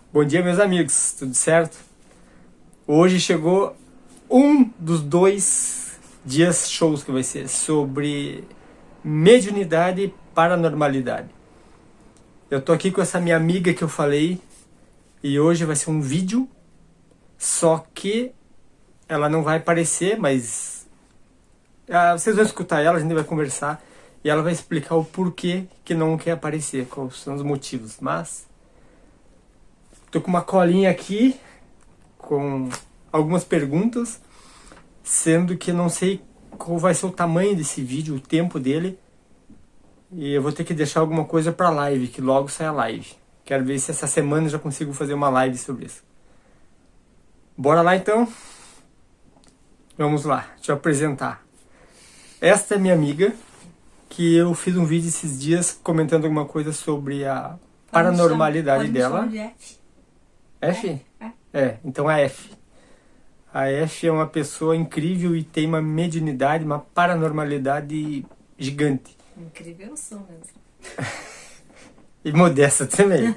Bom dia, meus amigos, tudo certo? Hoje chegou um dos 2 dias shows que vai ser sobre mediunidade e paranormalidade. Eu tô aqui com essa minha amiga que eu falei e hoje vai ser um vídeo, só que ela não vai aparecer, mas vocês vão escutar ela, a gente vai conversar e ela vai explicar o porquê que não quer aparecer, quais são os motivos, mas tô com uma colinha aqui com algumas perguntas, sendo que eu não sei qual vai ser o tamanho desse vídeo, o tempo dele, e eu vou ter que deixar alguma coisa para live, que logo sai a live. Quero ver se essa semana eu já consigo fazer uma live sobre isso. Bora lá então? Vamos lá, deixa eu apresentar. Esta é minha amiga, que eu fiz um vídeo esses dias comentando alguma coisa sobre a paranormalidade dela. Pode me chamar de F. F? É. Então a F. A F é uma pessoa incrível e tem uma mediunidade, uma paranormalidade gigante. Incrível eu sou mesmo. E modesta também.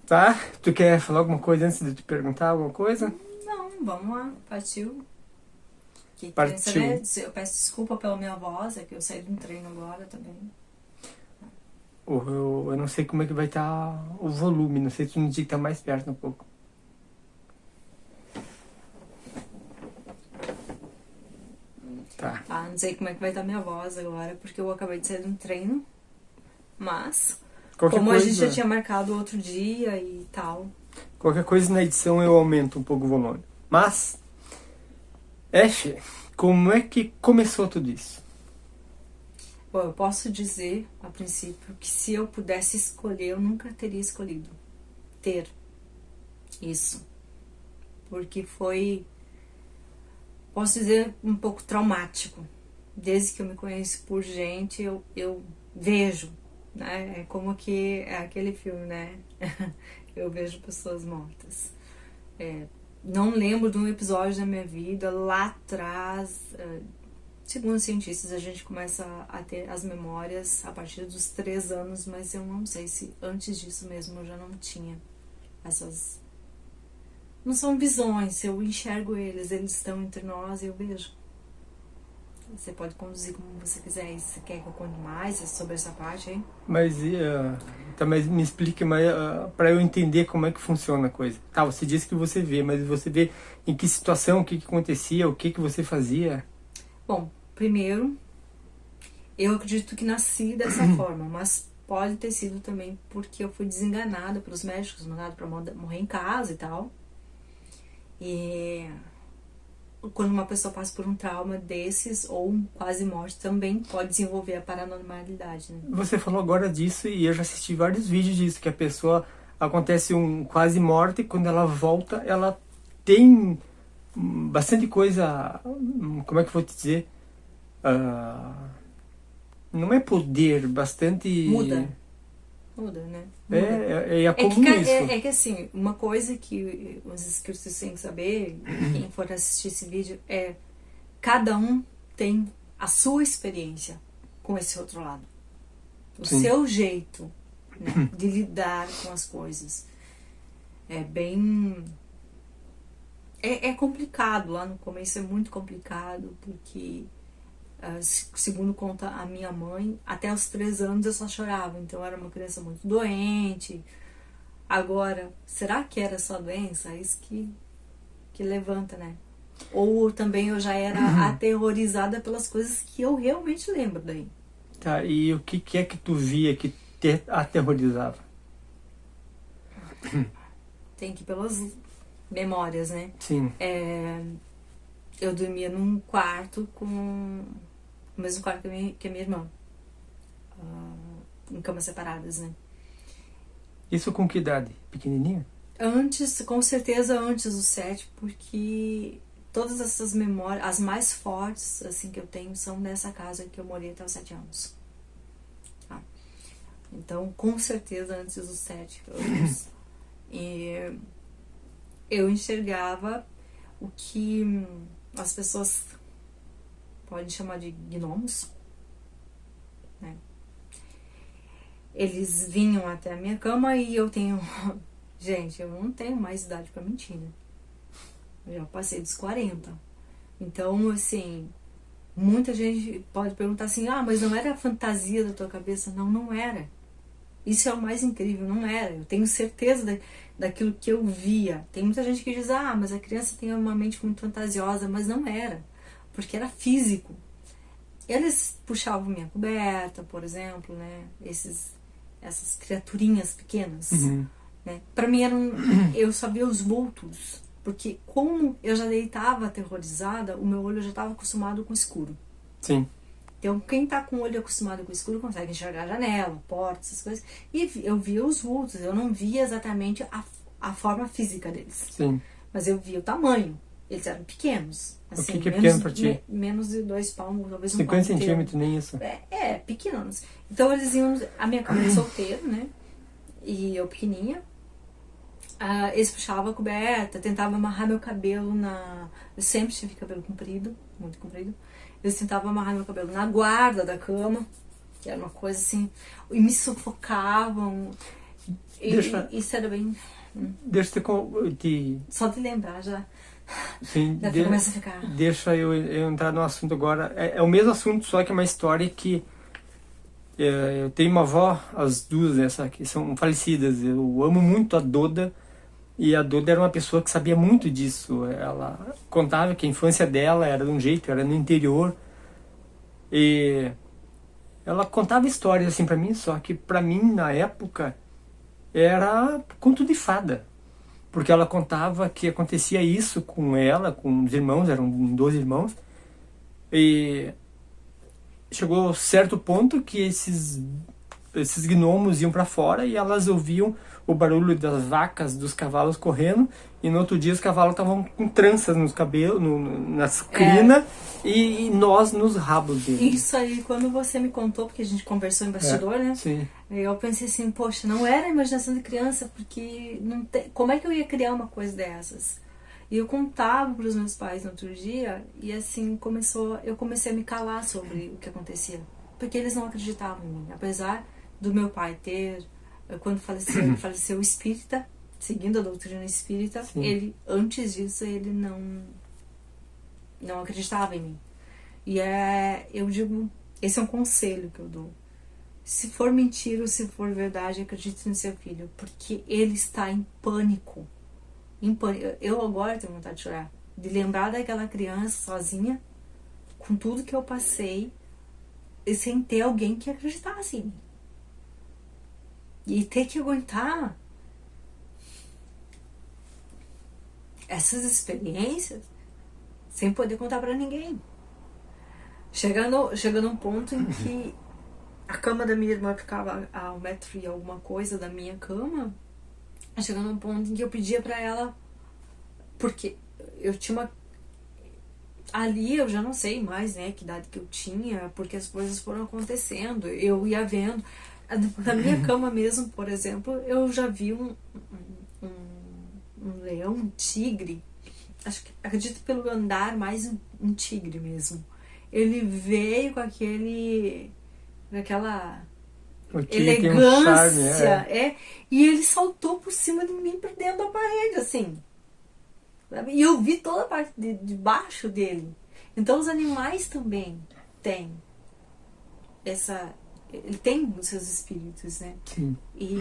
Tá? Tu quer falar alguma coisa antes de te perguntar alguma coisa? Não, vamos lá, partiu. Partiu. Saber? Eu peço desculpa pela minha voz, é que eu saí de um treino agora também. Eu não sei como é que vai estar o volume, não sei se tu não tinha que estar mais perto um pouco. Tá. Não sei como é que vai estar minha voz agora, porque eu acabei de sair de um treino. Mas, Qualquer como coisa, a gente já tinha marcado outro dia e tal. Qualquer coisa na edição eu aumento um pouco o volume. Mas, F, como é que começou tudo isso? Bom, eu posso dizer, a princípio, que se eu pudesse escolher, eu nunca teria escolhido ter isso. Porque foi, posso dizer, um pouco traumático. Desde que eu me conheço por gente, eu vejo, né? É como que é aquele filme, né? Eu vejo pessoas mortas. Não lembro de um episódio da minha vida lá atrás. Segundo os cientistas, a gente começa a ter as memórias a partir dos 3 anos, mas eu não sei se antes disso mesmo eu já não tinha essas. Não são visões, eu enxergo eles estão entre nós e eu vejo. Você pode conduzir como você quiser. E você quer que eu conte mais sobre essa parte aí? Mas mas me explique mais para eu entender como é que funciona a coisa. Tá, você disse que você vê, mas você vê em que situação, o que acontecia, o que você fazia? Bom, primeiro, eu acredito que nasci dessa forma, mas pode ter sido também porque eu fui desenganada pelos médicos, mandada para morrer em casa e tal. E quando uma pessoa passa por um trauma desses ou um quase morte, também pode desenvolver a paranormalidade, né? Você falou agora disso e eu já assisti vários vídeos disso, que a pessoa acontece um quase morte e quando ela volta, ela tem bastante coisa, como é que eu vou te dizer? Não é poder, bastante... Muda, né? Muda. É comum isso. É que assim, uma coisa que os inscritos têm que saber, quem for assistir esse vídeo, é cada um tem a sua experiência com esse outro lado. O Sim. seu jeito, né, de lidar com as coisas. É bem... É complicado, lá no começo é muito complicado, porque... segundo conta a minha mãe, até os 3 anos eu só chorava, então eu era uma criança muito doente. Agora, será que era só doença? É isso que levanta, né? Ou também eu já era aterrorizada pelas coisas que eu realmente lembro daí. Tá, e o que é que tu via que te aterrorizava? Tem que ir pelas memórias, né? Sim. Eu dormia num quarto com o mesmo quarto que a minha irmã, em camas separadas, né? Isso com que idade? Pequenininha? Antes, com certeza antes dos 7, porque todas essas memórias, as mais fortes assim que eu tenho, são nessa casa que eu morei até os 7 anos. Tá? Então, com certeza antes dos 7 anos. E eu enxergava o que as pessoas podem chamar de gnomos, né? Eles vinham até a minha cama e eu tenho... Gente, eu não tenho mais idade pra mentir, né? Eu já passei dos 40. Então, assim, muita gente pode perguntar assim, mas não era a fantasia da tua cabeça? Não, não era. Isso é o mais incrível, não era. Eu tenho certeza daquilo que eu via. Tem muita gente que diz, mas a criança tem uma mente muito fantasiosa, mas não era. Porque era físico. Eles puxavam minha coberta, por exemplo, né? Essas criaturinhas pequenas. Né? Pra mim, eu só via os vultos. Porque como eu já deitava aterrorizada, o meu olho já estava acostumado com o escuro. Sim. Então, quem tá com o olho acostumado com o escuro consegue enxergar a janela, porta, essas coisas. E eu via os vultos, eu não via exatamente a forma física deles. Sim. Mas eu via o tamanho. Eles eram pequenos. Assim, O que é pequeno pra ti? Menos de 2 palmos, talvez 50 palmo centímetros, nem isso. Pequenos. Então, eles iam... A minha cama era solteira, né? E eu pequenininha. Eles puxavam a coberta, tentavam amarrar meu cabelo Eu sempre tive cabelo comprido, muito comprido. Eles tentavam amarrar meu cabelo na guarda da cama, que era uma coisa assim, e me sufocavam. Isso era bem... Deixa eu Só de lembrar já. Sim, Começa a ficar... Deixa eu entrar no assunto agora. É o mesmo assunto, só que é uma história que... eu tenho uma avó, as duas, que são falecidas. Eu amo muito a Doda. E a Doda era uma pessoa que sabia muito disso. Ela contava que a infância dela era de um jeito, era no interior. E ela contava histórias assim pra mim, só que pra mim, na época, era conto de fada. Porque ela contava que acontecia isso com ela, com os irmãos, eram 12 irmãos. E chegou certo ponto que esses gnomos iam pra fora e elas ouviam o barulho das vacas, dos cavalos correndo, e no outro dia os cavalos estavam com tranças nos cabelos, nas crinas, e nós nos rabos deles. Isso aí, quando você me contou, porque a gente conversou em bastidor, né? Sim. Eu pensei assim, poxa, não era imaginação de criança, porque como é que eu ia criar uma coisa dessas? E eu contava para os meus pais no outro dia, e assim, eu comecei a me calar sobre o que acontecia. Porque eles não acreditavam em mim, apesar do meu pai ter... Quando faleceu, ele faleceu espírita, seguindo a doutrina espírita. Sim. Ele, antes disso, ele não acreditava em mim. E eu digo, esse é um conselho que eu dou. Se for mentira ou se for verdade, acredite no seu filho, porque ele está em pânico. Em pânico. Eu agora tenho vontade de chorar, de lembrar daquela criança sozinha, com tudo que eu passei, e sem ter alguém que acreditasse em mim. E ter que aguentar essas experiências sem poder contar pra ninguém. Chegando um ponto em que a cama da minha irmã ficava a 1 metro e alguma coisa da minha cama, chegando um ponto em que eu pedia pra ela, porque eu tinha uma... Ali eu já não sei mais, né, que idade que eu tinha, porque as coisas foram acontecendo, eu ia vendo... Na minha cama mesmo, por exemplo, eu já vi um leão, um tigre. Acredito pelo andar, mais um tigre mesmo. Ele veio com aquela elegância, e ele saltou por cima de mim, por dentro da parede, assim. E eu vi toda a parte de baixo dele. Então os animais também têm ele tem os seus espíritos, né? Sim. E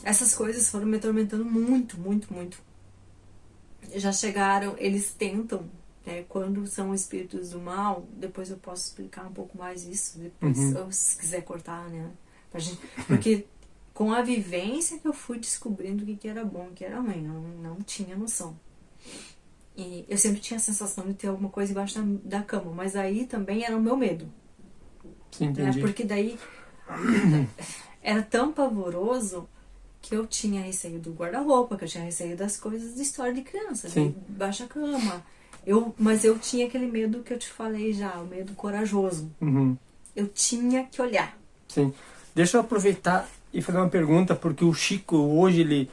essas coisas foram me atormentando muito, muito, muito. Já chegaram, eles tentam, né, quando são espíritos do mal, depois eu posso explicar um pouco mais isso, depois, se quiser cortar, né? Porque com a vivência que eu fui descobrindo o que era bom e o que era ruim, eu não tinha noção. E eu sempre tinha a sensação de ter alguma coisa embaixo da cama, mas aí também era o meu medo. Sim, entendi. Porque daí era tão pavoroso que eu tinha receio do guarda-roupa, que eu tinha receio das coisas de história de criança, de baixo da cama. Mas eu tinha aquele medo que eu te falei já, o medo corajoso. Eu tinha que olhar. Sim. Deixa eu aproveitar e fazer uma pergunta, porque o Chico hoje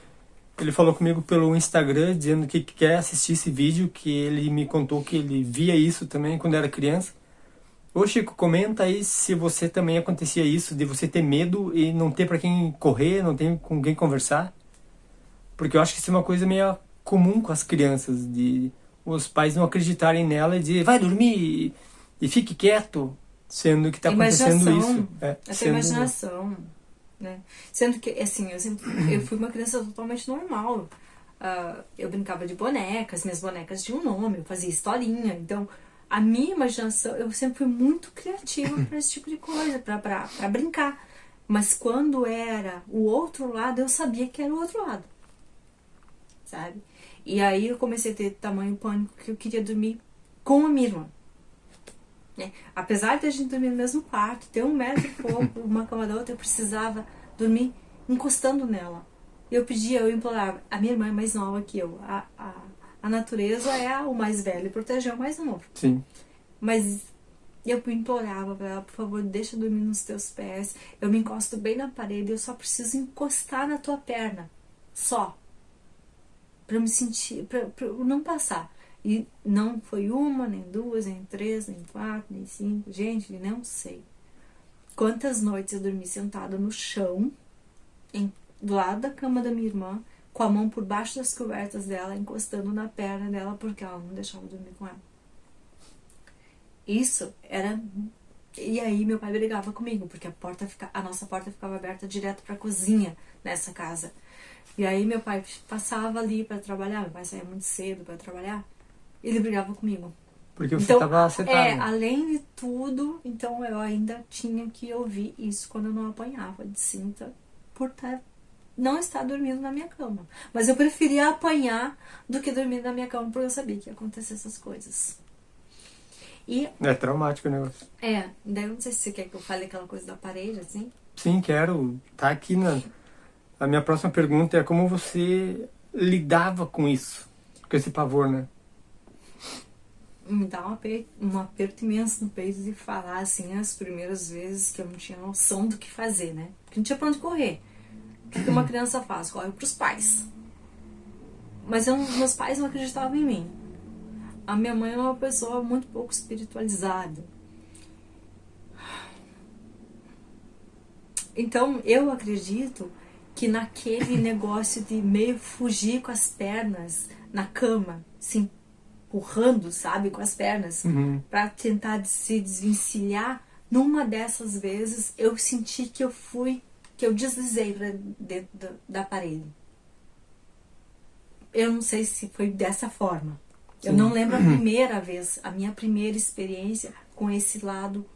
ele falou comigo pelo Instagram, dizendo que quer assistir esse vídeo, que ele me contou que ele via isso também quando era criança. Ô Chico, comenta aí se você também acontecia isso, de você ter medo e não ter pra quem correr, não ter com quem conversar. Porque eu acho que isso é uma coisa meio comum com as crianças, de os pais não acreditarem nela e dizer, vai dormir e fique quieto, sendo que tá acontecendo isso. Essa imaginação, né? Sendo que, assim, eu fui uma criança totalmente normal. Eu brincava de bonecas, minhas bonecas tinham um nome, eu fazia historinha. Então, a minha imaginação, eu sempre fui muito criativa para esse tipo de coisa, para brincar. Mas quando era o outro lado, eu sabia que era o outro lado, sabe? E aí eu comecei a ter tamanho pânico que eu queria dormir com a minha irmã. Apesar de a gente dormir no mesmo quarto, ter 1 metro e pouco, uma cama da outra, eu precisava dormir encostando nela. Eu implorava. A minha irmã é mais nova que eu. A natureza é o mais velho e protegeu o mais novo. Sim. Mas eu implorava pra ela, por favor, deixa eu dormir nos teus pés. Eu me encosto bem na parede, eu só preciso encostar na tua perna. Só. Pra eu me sentir, pra eu não passar. E não foi 1, nem 2, nem 3, nem 4, nem 5. Gente, não sei quantas noites eu dormi sentada no chão, do lado da cama da minha irmã, com a mão por baixo das cobertas dela, encostando na perna dela, porque ela não deixava eu dormir com ela. Isso era... E aí meu pai brigava comigo, porque a nossa porta ficava aberta direto pra cozinha nessa casa. E aí meu pai passava ali pra trabalhar, meu pai saía muito cedo pra trabalhar, ele brigava comigo. Porque você estava sentada. Além de tudo, então eu ainda tinha que ouvir isso quando eu não apanhava de cinta por não estar dormindo na minha cama. Mas eu preferia apanhar do que dormir na minha cama, porque eu sabia que ia acontecer essas coisas. E, é traumático o negócio. Daí eu não sei se você quer que eu fale aquela coisa da parede, assim. Sim, quero. Tá aqui a minha próxima pergunta é como você lidava com isso, com esse pavor, né? Me dá um aperto imenso no peito de falar, assim, as primeiras vezes que eu não tinha noção do que fazer, né? Porque não tinha pra onde correr. O que uma criança faz? Corre pros pais. Mas meus pais não acreditavam em mim. A minha mãe é uma pessoa muito pouco espiritualizada. Então, eu acredito que naquele negócio de meio fugir com as pernas na cama, assim, empurrando, sabe, com as pernas, pra tentar se desvencilhar, numa dessas vezes eu senti que eu deslizei pra dentro da parede. Eu não sei se foi dessa forma. Sim. Eu não lembro a primeira vez, a minha primeira experiência com esse lado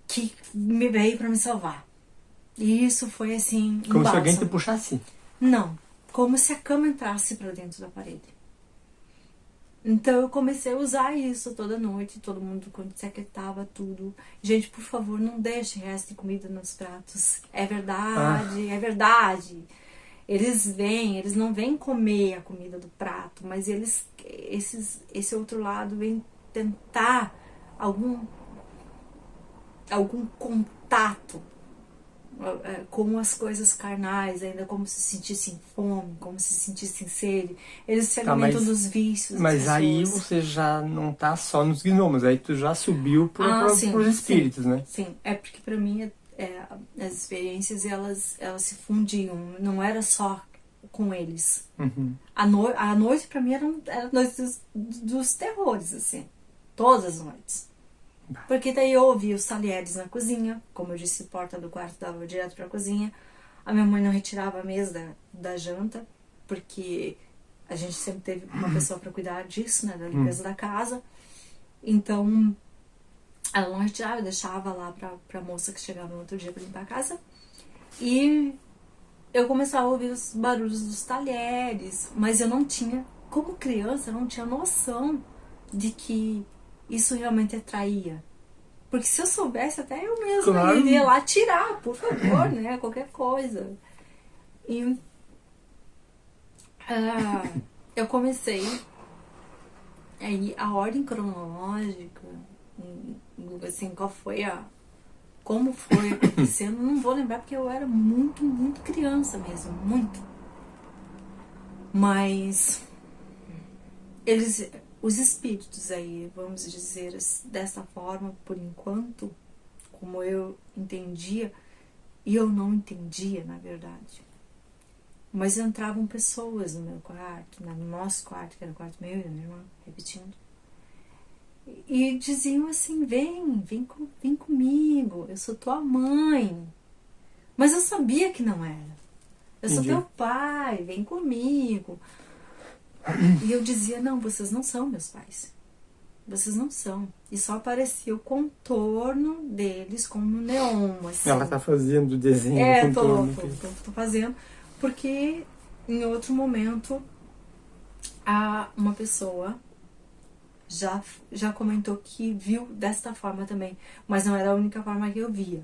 que me veio pra me salvar. E isso foi assim, como se alguém te puxasse? Não, como se a cama entrasse pra dentro da parede. Então eu comecei a usar isso toda noite, todo mundo quando se aquietava tudo. Gente, por favor, não deixe resto de comida nos pratos. É verdade, é verdade. Eles não vêm comer a comida do prato, mas esse outro lado vem tentar algum contato com as coisas carnais, ainda como se sentissem fome, como se sentissem sede. Eles se alimentam dos vícios. Mas aí você já não tá só nos gnomos, aí tu já subiu pros espíritos, sim, né? Sim, é porque pra mim as experiências elas se fundiam, não era só com eles. A noite pra mim era a noite dos terrores, assim, todas as noites. Porque daí eu ouvia os talheres na cozinha, como eu disse, a porta do quarto dava direto pra cozinha. A minha mãe não retirava a mesa da janta, porque a gente sempre teve uma pessoa pra cuidar disso, né, da limpeza da casa. Então, ela não retirava, deixava lá pra moça que chegava no outro dia pra limpar a casa. E eu começava a ouvir os barulhos dos talheres, mas eu não tinha, como criança, eu não tinha noção de que isso realmente atraía. Porque se eu soubesse, até eu mesma iria lá tirar, por favor, né? Qualquer coisa. E eu comecei aí a ordem cronológica, assim, como foi acontecendo, não vou lembrar porque eu era muito, muito criança mesmo, muito. Mas os espíritos aí, vamos dizer dessa forma, por enquanto, como eu entendia, e eu não entendia, na verdade. Mas entravam pessoas no meu quarto, no nosso quarto, que era o quarto meu e da minha irmã, repetindo. E diziam assim, vem comigo, eu sou tua mãe. Mas eu sabia que não era. Eu sou teu pai, vem comigo. E eu dizia, não, vocês não são meus pais. Vocês não são. E só aparecia o contorno deles como no neon, assim. Ela tá fazendo o desenho do contorno. Tô fazendo. Porque em outro momento, uma pessoa já comentou que viu desta forma também. Mas não era a única forma que eu via.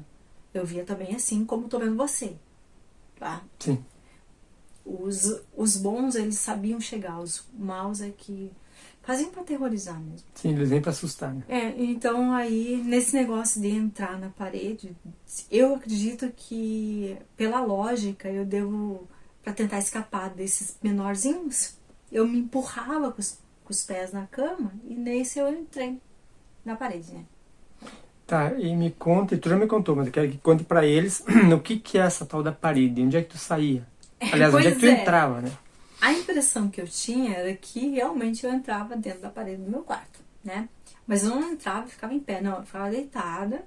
Eu via também assim como tô vendo você. Tá? Sim. Os bons, eles sabiam chegar. Os maus é que faziam pra aterrorizar mesmo. Sim, eles vêm pra assustar, né? Então aí, nesse negócio de entrar na parede, eu acredito que, pela lógica, eu devo, pra tentar escapar desses menorzinhos, eu me empurrava com os pés na cama e nesse eu entrei na parede, né? Tá, e me conta, tu já me contou, mas eu quero que conte pra eles o que é essa tal da parede, onde é que tu saía? Aliás, onde é que tu entrava, né? A impressão que eu tinha era que realmente eu entrava dentro da parede do meu quarto, né? Mas eu não entrava e ficava em pé, não, eu ficava deitada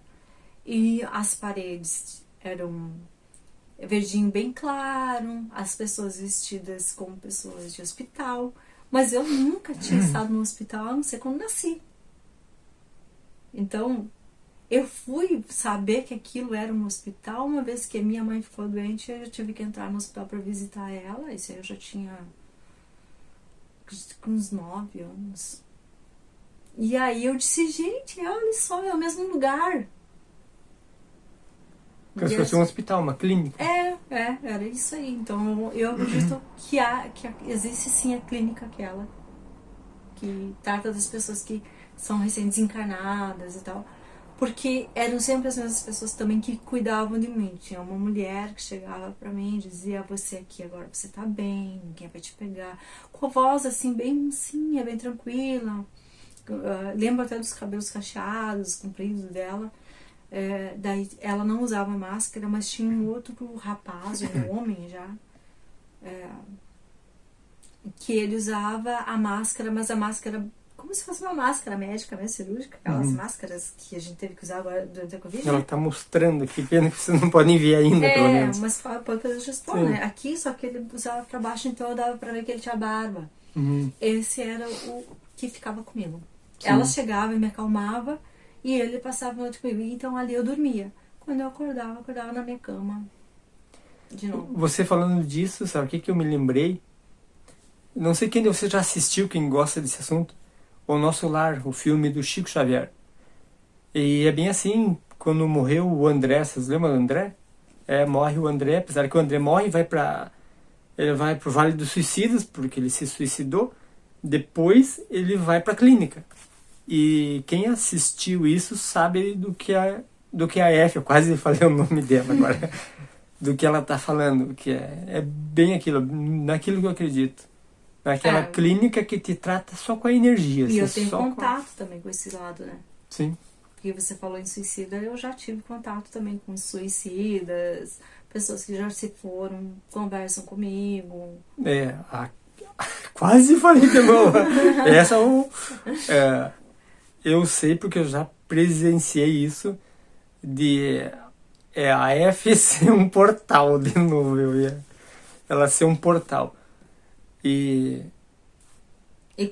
e as paredes eram verdinho bem claro, as pessoas vestidas como pessoas de hospital, mas eu nunca tinha estado no hospital, a não ser quando nasci. Então, eu fui saber que aquilo era um hospital uma vez que minha mãe ficou doente, eu tive que entrar no hospital para visitar ela. Isso aí eu já tinha uns 9 anos. E aí eu disse, gente, olha só, é o mesmo lugar. Como se fosse um hospital, uma clínica. Era isso aí. Então eu acredito que existe sim a clínica aquela que trata das pessoas que são recém-desencarnadas e tal. Porque eram sempre as mesmas pessoas também que cuidavam de mim. Tinha uma mulher que chegava pra mim e dizia, você aqui agora, você tá bem, ninguém vai te pegar. Com a voz assim, bem mansinha, bem tranquila. Lembro até dos cabelos cacheados, compridos dela. Daí ela não usava máscara, mas tinha um outro rapaz, um homem já, que ele usava a máscara, mas a máscara como se fosse uma máscara médica, né, cirúrgica, aquelas máscaras que a gente teve que usar agora durante a Covid. Ela tá mostrando aqui, pena que vocês não podem ver ainda, pelo menos. Mas pode fazer gestão, né? Aqui, só que ele usava pra baixo, então dava pra ver que ele tinha barba. Esse era o que ficava comigo. Sim. Ela chegava e me acalmava, e ele passava a noite comigo. Então ali eu dormia. Quando eu acordava na minha cama. De novo. Você falando disso, sabe o que eu me lembrei? Não sei quem de você já assistiu, quem gosta desse assunto. O Nosso Lar, o filme do Chico Xavier. E é bem assim, quando morreu o André, vocês lembram do André? Morre o André, apesar que o André morre, ele vai pro Vale dos Suicidas, porque ele se suicidou. Depois ele vai pra clínica. E quem assistiu isso sabe do que a F, eu quase falei o nome dela agora, do que ela tá falando, que é bem aquilo, naquilo que eu acredito. Naquela clínica que te trata só com a energia. E eu tenho contato também com esse lado, né? Sim. Porque você falou em suicida, eu já tive contato também com suicidas, pessoas que já se foram, conversam comigo. Quase falei de novo. Essa eu sei porque eu já presenciei isso de a F ser um portal de novo, ela ser um portal. E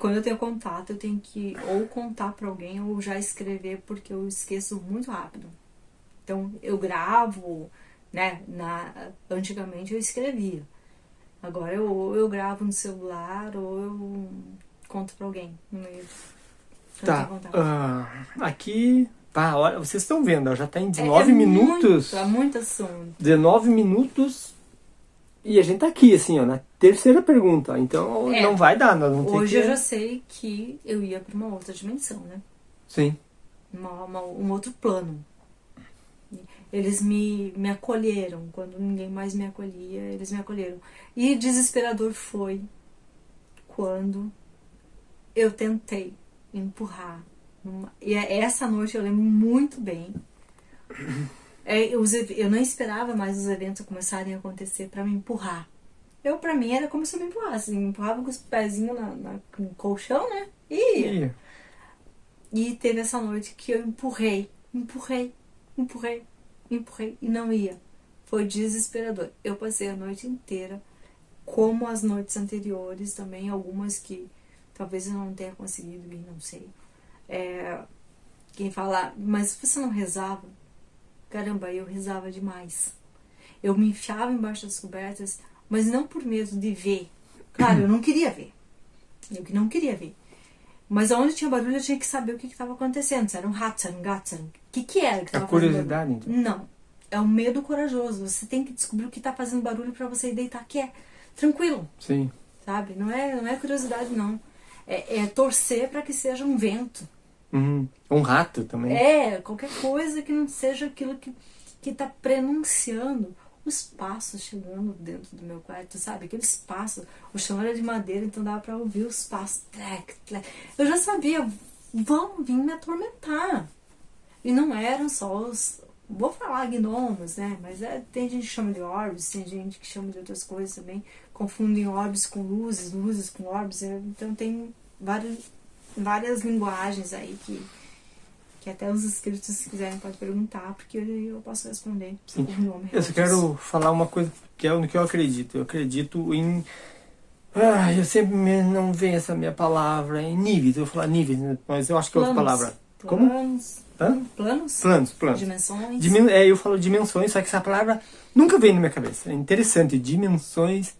quando eu tenho contato, eu tenho que ou contar pra alguém ou já escrever, porque eu esqueço muito rápido. Então, eu gravo, né? Antigamente eu escrevia. Agora eu gravo no celular ou eu conto pra alguém no meio. Tá. Aqui, olha, vocês estão vendo, já tá em 19 minutos. É muito assunto. 19 minutos. E a gente tá aqui, assim, ó, na terceira pergunta. Ó, então não vai dar. Nós vamos ter hoje eu já sei que eu ia pra uma outra dimensão, né? Sim. Um outro plano. Eles me acolheram. Quando ninguém mais me acolhia, eles me acolheram. E desesperador foi quando eu tentei empurrar. E essa noite eu lembro muito bem. Eu não esperava mais os eventos começarem a acontecer pra me empurrar. Pra mim, era como se eu me empurrasse. Me empurrava com os pezinhos no colchão, né? E teve essa noite que eu empurrei. E não ia. Foi desesperador. Eu passei a noite inteira, como as noites anteriores também, algumas que talvez eu não tenha conseguido ir, não sei. Quem fala, mas você não rezava? Caramba, eu rezava demais. Eu me enfiava embaixo das cobertas, mas não por medo de ver. Claro, eu não queria ver. Eu não queria ver. Mas onde tinha barulho, eu tinha que saber o que estava acontecendo. Se era um rato, se era um gato, se era o que era que estava fazendo barulho. A curiosidade, então? Não. É um medo corajoso. Você tem que descobrir o que está fazendo barulho para você ir deitar, que é tranquilo. Sim. Sabe? Não é curiosidade, não. É torcer para que seja um vento. Um rato também. Qualquer coisa que não seja aquilo que está prenunciando os passos chegando dentro do meu quarto, sabe? Aqueles passos. O chão era de madeira, então dava para ouvir os passos. Trec, trec. Eu já sabia, vão vir me atormentar. E não eram só os... Vou falar gnomos, né? Mas tem gente que chama de orbes, tem gente que chama de outras coisas também. Confundem orbes com luzes, luzes com orbes. Então tem várias linguagens aí que até os inscritos, se quiserem, podem perguntar, porque eu posso responder. Sim. Eu só quero falar uma coisa que é no que eu acredito. Eu acredito em... eu sempre não vejo essa minha palavra em níveis. Eu vou falar níveis, mas eu acho que é outra palavra. Como? Planos? Planos. Dimensões? Eu falo dimensões, só que essa palavra nunca vem na minha cabeça. É interessante, dimensões.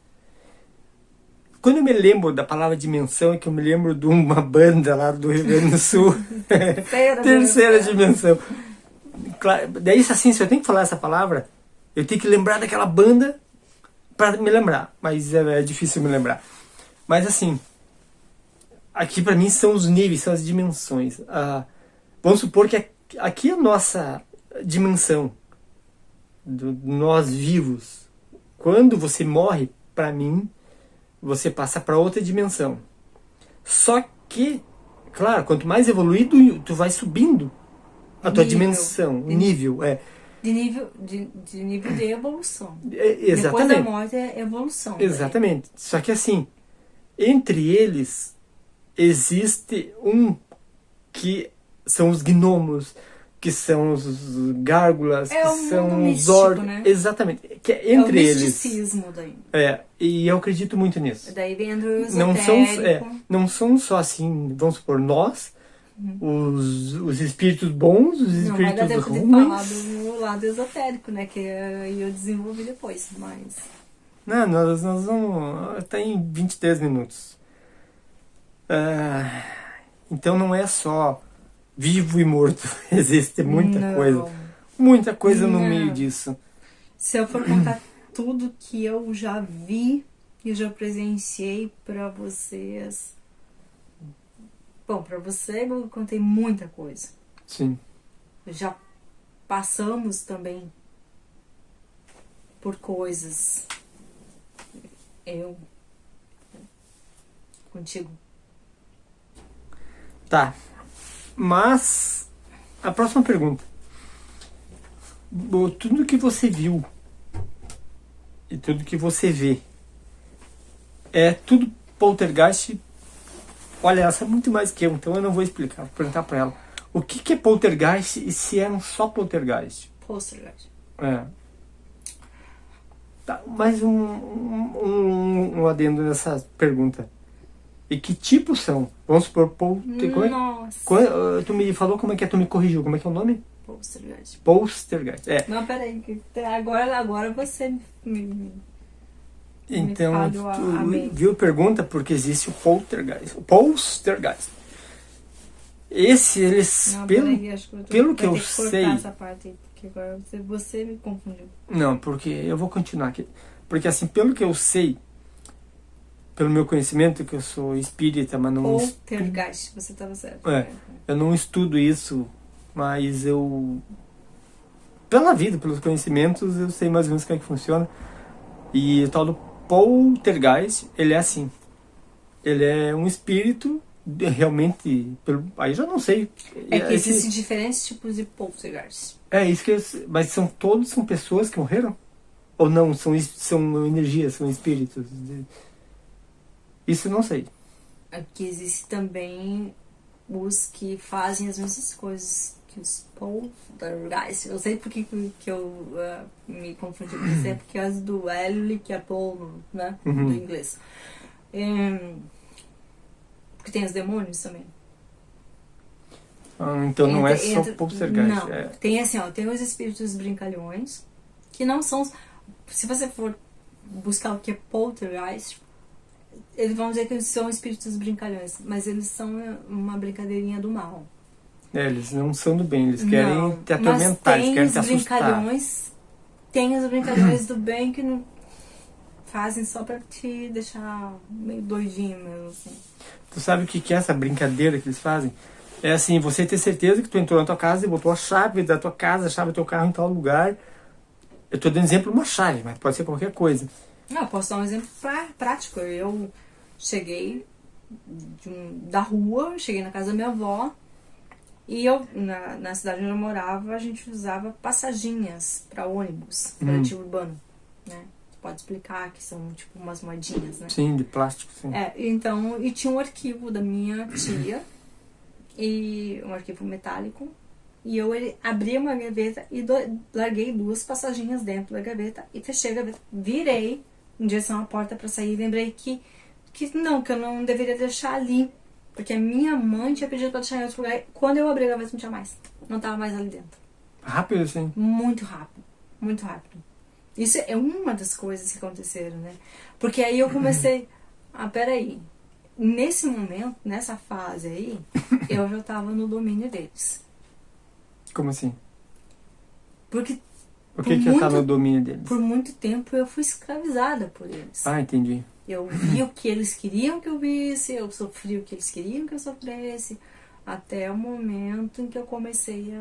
Quando eu me lembro da palavra dimensão, é que eu me lembro de uma banda lá do Rio Grande do Sul. Terceira dimensão. Claro, daí, assim, se eu tenho que falar essa palavra, eu tenho que lembrar daquela banda para me lembrar. Mas é difícil me lembrar. Mas assim, aqui para mim são os níveis, são as dimensões. Vamos supor que aqui é a nossa dimensão, nós vivos. Quando você morre, para mim, você passa para outra dimensão. Só que, claro, quanto mais evoluído, tu vai subindo a tua dimensão, nível. De nível de evolução. Exatamente. Depois da morte é evolução. Exatamente. Só que assim, entre eles, existe um que são os gnomos, que são os gárgulas, que são os orcs. Né? Exatamente. Que é entre eles. É o misticismo daí. E eu acredito muito nisso. Daí vem o esotérico. Não são só assim, vamos supor, nós, os espíritos bons, os espíritos ruins. Não, mas eu falar do lado esotérico, né, que eu desenvolvi depois, mas... Não, nós vamos... Tem 23 minutos. Então não é só vivo e morto. Existe muita coisa no meio disso. Se eu for contar tudo que eu já vi e já presenciei pra vocês... Bom, pra você eu contei muita coisa. Sim. Já passamos também por coisas. Eu... Contigo. Tá. Mas, a próxima pergunta. Tudo que você viu e tudo que você vê é tudo poltergeist? Olha, ela sabe muito mais que eu, então eu não vou explicar. Vou perguntar pra ela. O que é poltergeist e se eram só poltergeist? Poltergeist. Tá, mais um adendo nessa pergunta. E que tipos são? Vamos supor, Nossa. Tu me falou como é que é, tu me corrigiu. Como é que é o nome? Poltergeist. Poltergeist. Não, peraí. Agora você me... Então, tu viu a pergunta porque existe o poltergeist. O poltergeist. Esse, eles, não, pelo que eu sei... essa parte aí, porque agora você me confundiu. Não, porque eu vou continuar aqui. Porque assim, pelo que eu sei, pelo meu conhecimento, que eu sou espírita, mas não... Poltergeist, você estava certo. Eu não estudo isso, mas eu... Pela vida, pelos conhecimentos, eu sei mais ou menos como é que funciona. E o tal do poltergeist, ele é assim. Ele é um espírito realmente, aí já não sei. É que existem diferentes tipos de poltergeist. É isso que mas são pessoas que morreram? Ou não, são energias, são espíritos? Isso eu não sei. Aqui existe também os que fazem as mesmas coisas que os poltergeist. Eu sei porque que eu me confundi com isso, é por causa do L, que é Paul, né? Do inglês. Porque tem os demônios também. Então não é só poltergeist. Não, tem assim, ó, tem os espíritos brincalhões, que não são... Se você for buscar o que é poltergeist, eles vão dizer que eles são espíritos brincalhões, mas eles são uma brincadeirinha do mal. Eles não são do bem, eles querem te atormentar, eles querem te assustar. Tem os brincalhões do bem que não fazem só pra te deixar meio doidinho mesmo, assim. Tu sabe o que é essa brincadeira que eles fazem? É assim, você ter certeza que tu entrou na tua casa e botou a chave da tua casa, a chave do teu carro em tal lugar. Eu tô dando exemplo de uma chave, mas pode ser qualquer coisa. Posso dar um exemplo prático. Eu cheguei da rua, cheguei na casa da minha avó, e eu, na cidade onde eu morava, a gente usava passaginhas para ônibus, coletivo urbano, né? Você pode explicar que são tipo umas moedinhas, né? Sim, de plástico, sim. Então, e tinha um arquivo da minha tia, e um arquivo metálico, e eu abri uma gaveta e larguei 2 passaginhas dentro da gaveta e fechei a gaveta, virei em direção à porta para sair, lembrei que eu não deveria deixar ali, porque a minha mãe tinha pedido para deixar em outro lugar. Quando eu abri a gaveta não tinha mais, não tava mais ali dentro. Rápido assim? Muito rápido, muito rápido. Isso é uma das coisas que aconteceram, né? Porque aí eu comecei, peraí, nesse momento, nessa fase aí, eu já tava no domínio deles. Como assim? Porque o que tá no domínio deles? Por muito tempo eu fui escravizada por eles. Entendi. Eu vi o que eles queriam que eu visse, eu sofri o que eles queriam que eu sofresse, até o momento em que eu comecei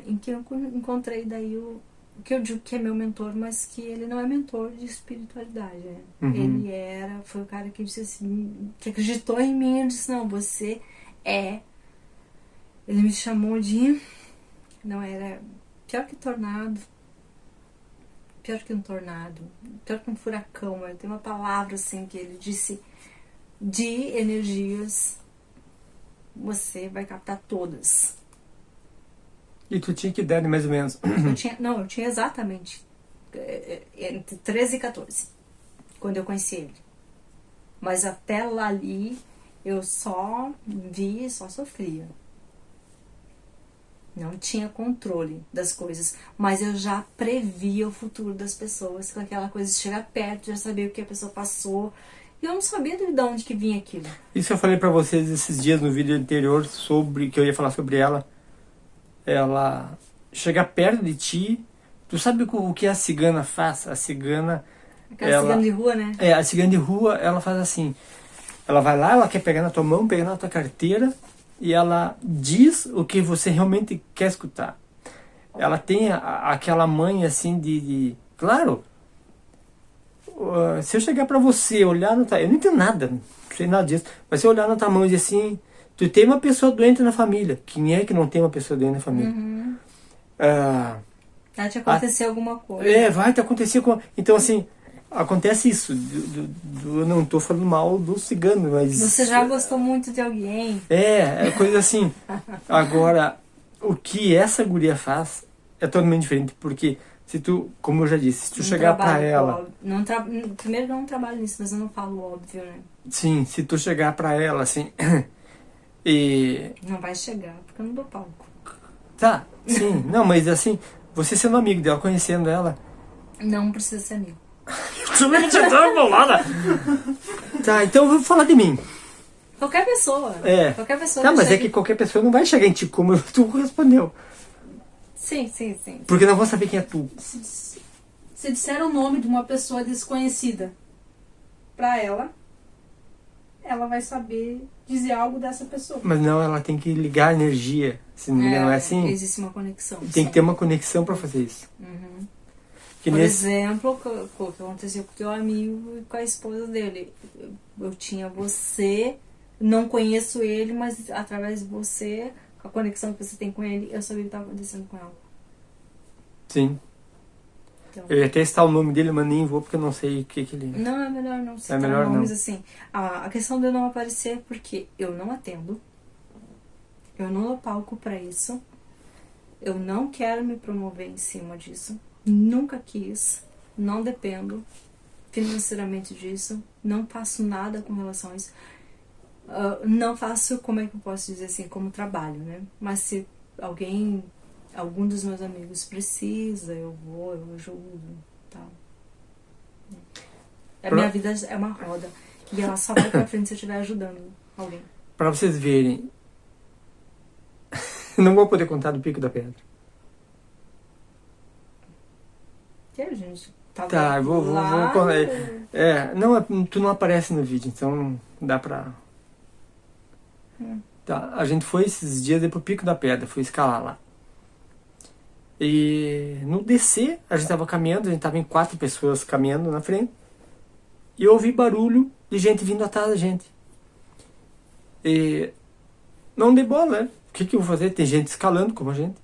em que eu encontrei daí o que eu digo que é meu mentor, mas que ele não é mentor de espiritualidade, né? Ele foi o cara que disse assim, que acreditou em mim e disse, não, você é... Ele me chamou de... Não, era pior que tornado, pior que um tornado, pior que um furacão. Tem uma palavra assim que ele disse, de energias você vai captar todas. E tu tinha que idade mais ou menos? Eu tinha exatamente entre 13 e 14 quando eu conheci ele. Mas até lá ali eu só vi e só sofria. Não tinha controle das coisas, mas eu já previa o futuro das pessoas, com aquela coisa de chegar perto, já sabia o que a pessoa passou, e eu não sabia de onde que vinha aquilo. Isso eu falei pra vocês esses dias no vídeo anterior, que eu ia falar sobre ela. Ela chega perto de ti, tu sabe o que a cigana faz? A cigana... Cigana de rua, né? A cigana de rua, ela faz assim, ela vai lá, ela quer pegar na tua mão, pegar na tua carteira, e ela diz o que você realmente quer escutar. Ela tem aquela mãe assim claro, se eu chegar pra você, olhar no eu não entendo nada, não sei nada disso, mas se eu olhar na tua mão e dizer assim, tu tem uma pessoa doente na família. Quem é que não tem uma pessoa doente na família? Vai te acontecer alguma coisa. Vai te acontecer. Então assim, acontece isso. Eu não estou falando mal do cigano, mas... Você já gostou muito de alguém. É coisa assim. Agora, o que essa guria faz é totalmente diferente, porque se tu, como eu já disse, se tu chegar pra ela... Primeiro eu não trabalho nisso, mas eu não falo óbvio, né? Sim, se tu chegar pra ela, assim... e... Não vai chegar, porque eu não dou palco. Tá, sim. Não, mas assim, você sendo amigo dela, conhecendo ela... Não precisa ser amigo. Também te dá bolada. Tá, então eu vou falar de mim. Qualquer pessoa. Qualquer pessoa. Tá, mas é que qualquer pessoa não vai chegar em ti como tu respondeu. Sim. Porque não vão saber quem é tu. Se disser o nome de uma pessoa desconhecida pra ela vai saber dizer algo dessa pessoa. Mas não, ela tem que ligar a energia. Se não é assim? Existe uma conexão. Tem que ter uma conexão pra fazer isso. Por exemplo, o que aconteceu com o teu amigo e com a esposa dele. Eu tinha você não conheço ele, mas através de você, a conexão que você tem com ele, eu sabia o que estava acontecendo com ela. Sim. Então, Eu ia testar o nome dele, mas nem vou porque eu não sei o que ele... não, é melhor não citar melhor nomes não. assim. A questão de eu não aparecer é porque eu não atendo, eu não dou palco pra isso, eu não quero me promover em cima disso, nunca quis, não dependo financeiramente disso, não faço nada com relação a isso. Não faço, como é que eu posso dizer assim, como trabalho, né? Mas se algum dos meus amigos precisa, eu vou, eu ajudo, tal. A minha vida é uma roda e ela só vai pra frente se eu estiver ajudando alguém. Pra vocês verem, não vou poder contar do Pico da Pedra. Que gente? Tá, eu vou não, tu não aparece no vídeo, então dá pra... Tá, a gente foi esses dias pro Pico da Pedra, fui escalar lá. E no descer, a gente tava caminhando, a gente tava em 4 pessoas caminhando na frente, e eu ouvi barulho de gente vindo atrás da gente. E não dei bola, né? O que eu vou fazer? Tem gente escalando como a gente.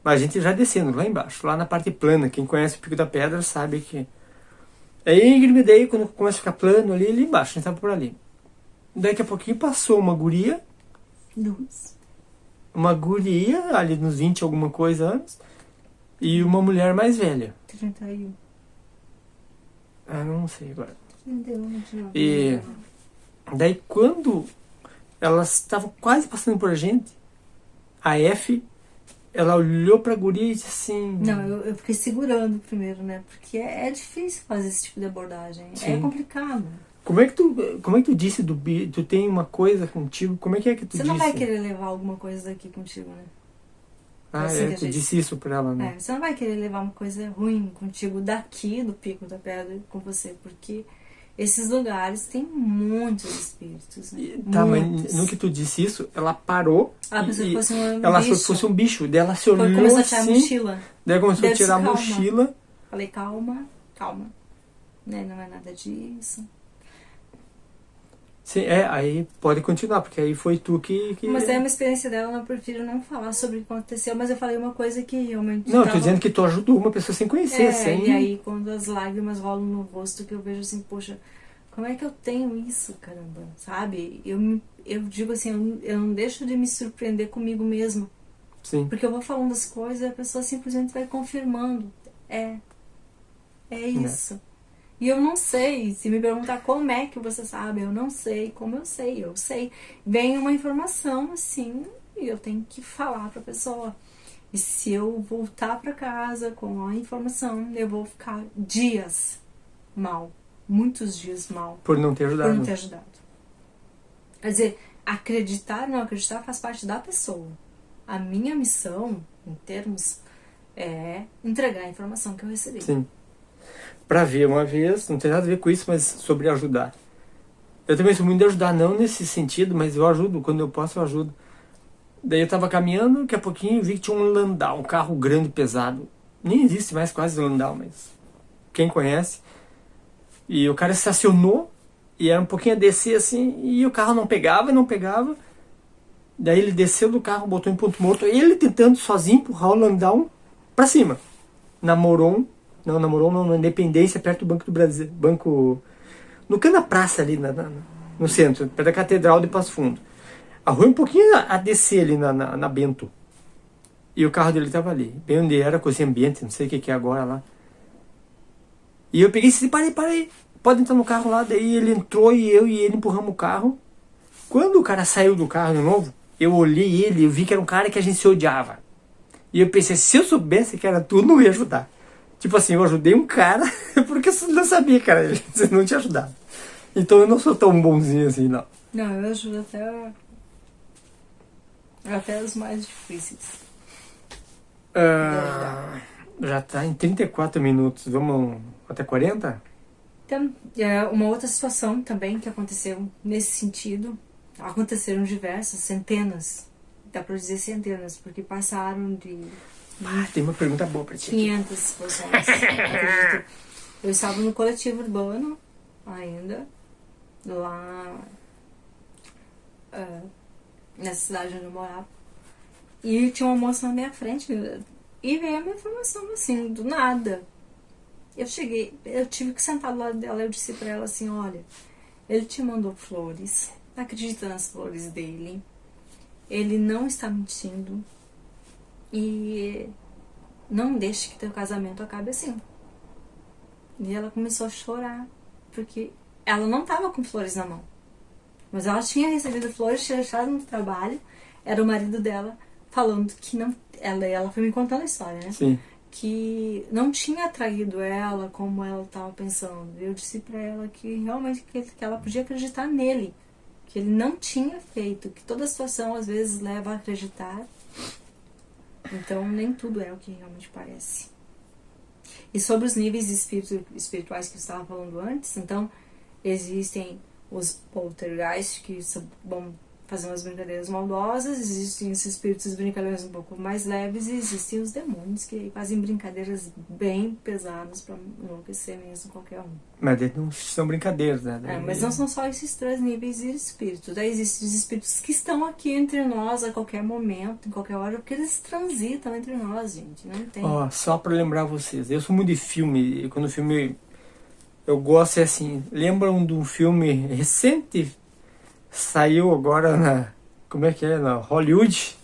Mas a gente já descendo lá embaixo, lá na parte plana. Quem conhece o Pico da Pedra sabe que... Aí íngreme, daí quando começa a ficar plano ali embaixo, a gente tava por ali. Daqui a pouquinho passou uma guria. Uma guria, ali nos 20 alguma coisa anos. E uma mulher mais velha. 31. Não sei agora. 31. E daí quando elas estavam quase passando por a gente, a F... Ela olhou pra guria e disse assim... Não, eu fiquei segurando primeiro, né? Porque é difícil fazer esse tipo de abordagem. Sim. É complicado. Como é que tu disse tu tem uma coisa contigo? Como é que tu disse? Você não vai querer levar alguma coisa daqui contigo, né? Tu disse isso pra ela, né? Você não vai querer levar uma coisa ruim contigo daqui do Pico da Pedra com você, porque esses lugares têm muitos espíritos, né? Tá, muitos. mas no que tu disse isso, ela parou. Ela pensou que fosse um ela bicho. achou que fosse um bicho. Daí ela se olhou Começou a assim. tirar a mochila. Daí começou a tirar a Calma. mochila. Falei, calma. Né? Não é nada disso. Sim, aí pode continuar, porque aí foi tu que... Mas é uma experiência dela, eu prefiro não falar sobre o que aconteceu, mas eu falei uma coisa que realmente... Não, eu tô dizendo que tu ajudou uma pessoa sem conhecer, sem... E aí quando as lágrimas rolam no rosto, que eu vejo assim, poxa, como é que eu tenho isso, caramba, sabe? Eu digo assim, eu não deixo de me surpreender comigo mesma. Sim. Porque eu vou falando as coisas e a pessoa simplesmente vai confirmando. É isso. E eu não sei, se me perguntar como é que você sabe, eu não sei, como eu sei. Vem uma informação assim e eu tenho que falar pra pessoa. E se eu voltar pra casa com a informação, eu vou ficar dias mal, muitos dias mal. Por não ter ajudado. Quer dizer, acreditar, não acreditar faz parte da pessoa. A minha missão, em termos, é entregar a informação que eu recebi. Sim. Pra ver uma vez, não tem nada a ver com isso, mas sobre ajudar. Eu também sou muito de ajudar, não nesse sentido, mas eu ajudo, quando eu posso eu ajudo. Daí eu tava caminhando, daqui a pouquinho vi que tinha um Landau, um carro grande, pesado. Nem existe mais quase Landau, mas quem conhece. E o cara estacionou, e era um pouquinho a descer assim, e o carro não pegava. Daí ele desceu do carro, botou em ponto morto, ele tentando sozinho empurrar o Landau pra cima. Na Independência, perto do Banco do Brasil. No canto da praça ali, no centro, perto da Catedral de Passo Fundo. A rua um pouquinho a descer ali na Bento. E o carro dele tava ali, bem onde era, coisa ambiente, não sei o que é agora lá. E eu peguei e disse, parei, pode entrar no carro lá. Daí ele entrou e eu e ele empurramos o carro. Quando o cara saiu do carro de novo, eu olhei ele e vi que era um cara que a gente se odiava. E eu pensei, se eu soubesse que era tu, não ia ajudar. Tipo assim, eu ajudei um cara porque eu não sabia que era ele, você não tinha ajudado. Então eu não sou tão bonzinho assim, não. Não, eu ajudo até os mais difíceis. Já tá em 34 minutos, vamos até 40? Então, uma outra situação também que aconteceu nesse sentido, aconteceram diversas, centenas, dá pra dizer centenas, porque passaram de... tem uma pergunta boa pra ti. 500 pessoas, acredito. Eu estava no coletivo urbano ainda, lá nessa cidade onde eu morava. E tinha uma moça na minha frente e veio a minha informação, assim, do nada. Eu tive que sentar do lado dela. Eu disse pra ela assim: olha, ele te mandou flores, acredita nas flores dele, ele não está mentindo e não deixe que teu casamento acabe assim. E ela começou a chorar, porque ela não estava com flores na mão, mas ela tinha recebido flores, tinha deixado no trabalho. Era o marido dela falando que não. Ela foi me contando a história, né? Sim. Que não tinha atraído ela como ela estava pensando. Eu disse pra ela que realmente que ela podia acreditar nele, que ele não tinha feito, que toda situação às vezes leva a acreditar. Então nem tudo é o que realmente parece. E sobre os níveis espirituais que eu estava falando antes, então existem os poltergeists, que vão fazer umas brincadeiras maldosas, existem esses espíritos brincalhões um pouco mais leves, e existem os demônios que fazem brincadeiras bem pesadas para enlouquecer mesmo qualquer um. Mas não são brincadeiras, né? Mas não são só esses 3 níveis de espíritos. Daí existem os espíritos que estão aqui entre nós a qualquer momento, em qualquer hora, porque eles transitam entre nós, gente. Não tem. Ó, só para lembrar vocês, eu sou muito de filme, e quando o filme eu gosto é assim, lembram de um filme recente, saiu agora como é que é, na Hollywood,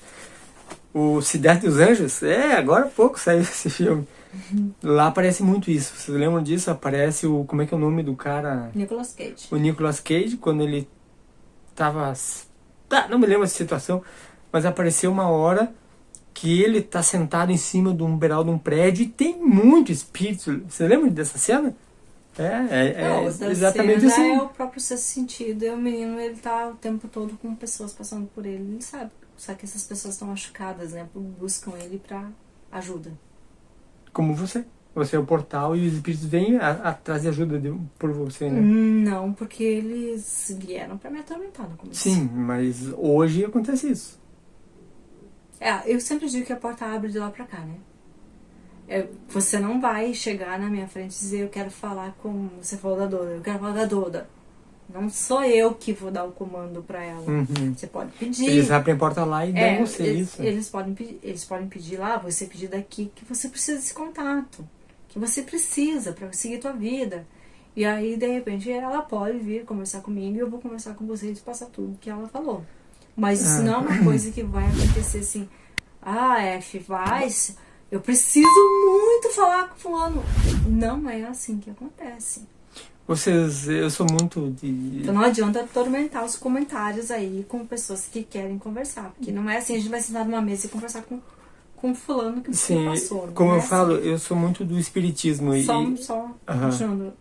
o Cidade dos Anjos? Agora há pouco saiu esse filme. Lá aparece muito isso. Vocês lembram disso? Aparece como é que é o nome do cara? Nicolas Cage. O Nicolas Cage, quando ele tava... não me lembro da situação, mas apareceu uma hora que ele tá sentado em cima de um beiral de um prédio e tem muito espírito. Vocês lembram dessa cena? Exatamente cena assim. É o próprio sexto sentido. E o menino, ele tá o tempo todo com pessoas passando por ele. Ele sabe. Só que essas pessoas estão machucadas, né? Buscam ele pra ajuda. Como você. Você é o portal e os espíritos vêm atrás de ajuda por você, né? Não, porque eles vieram pra me atormentar no começo. Sim, mas hoje acontece isso. Eu sempre digo que a porta abre de lá pra cá, né? Você não vai chegar na minha frente e dizer: eu quero falar com... Você falou da Doda, eu quero falar da Doda. Não sou eu que vou dar o comando pra ela. Uhum. Você pode pedir. Eles abrem a porta lá e dão você isso. Eles podem pedir lá, você pedir daqui, que você precisa desse contato. Que você precisa pra seguir tua vida. E aí, de repente, ela pode vir conversar comigo e eu vou conversar com você e te passar tudo que ela falou. Mas isso não é uma coisa que vai acontecer assim: eu preciso muito falar com fulano. Não é assim que acontece. Eu sou muito de... Então não adianta atormentar os comentários aí com pessoas que querem conversar. Porque não é assim, a gente vai sentar numa mesa e conversar com fulano que você passou. Como eu assim. falo, eu sou muito do espiritismo. Só continuando.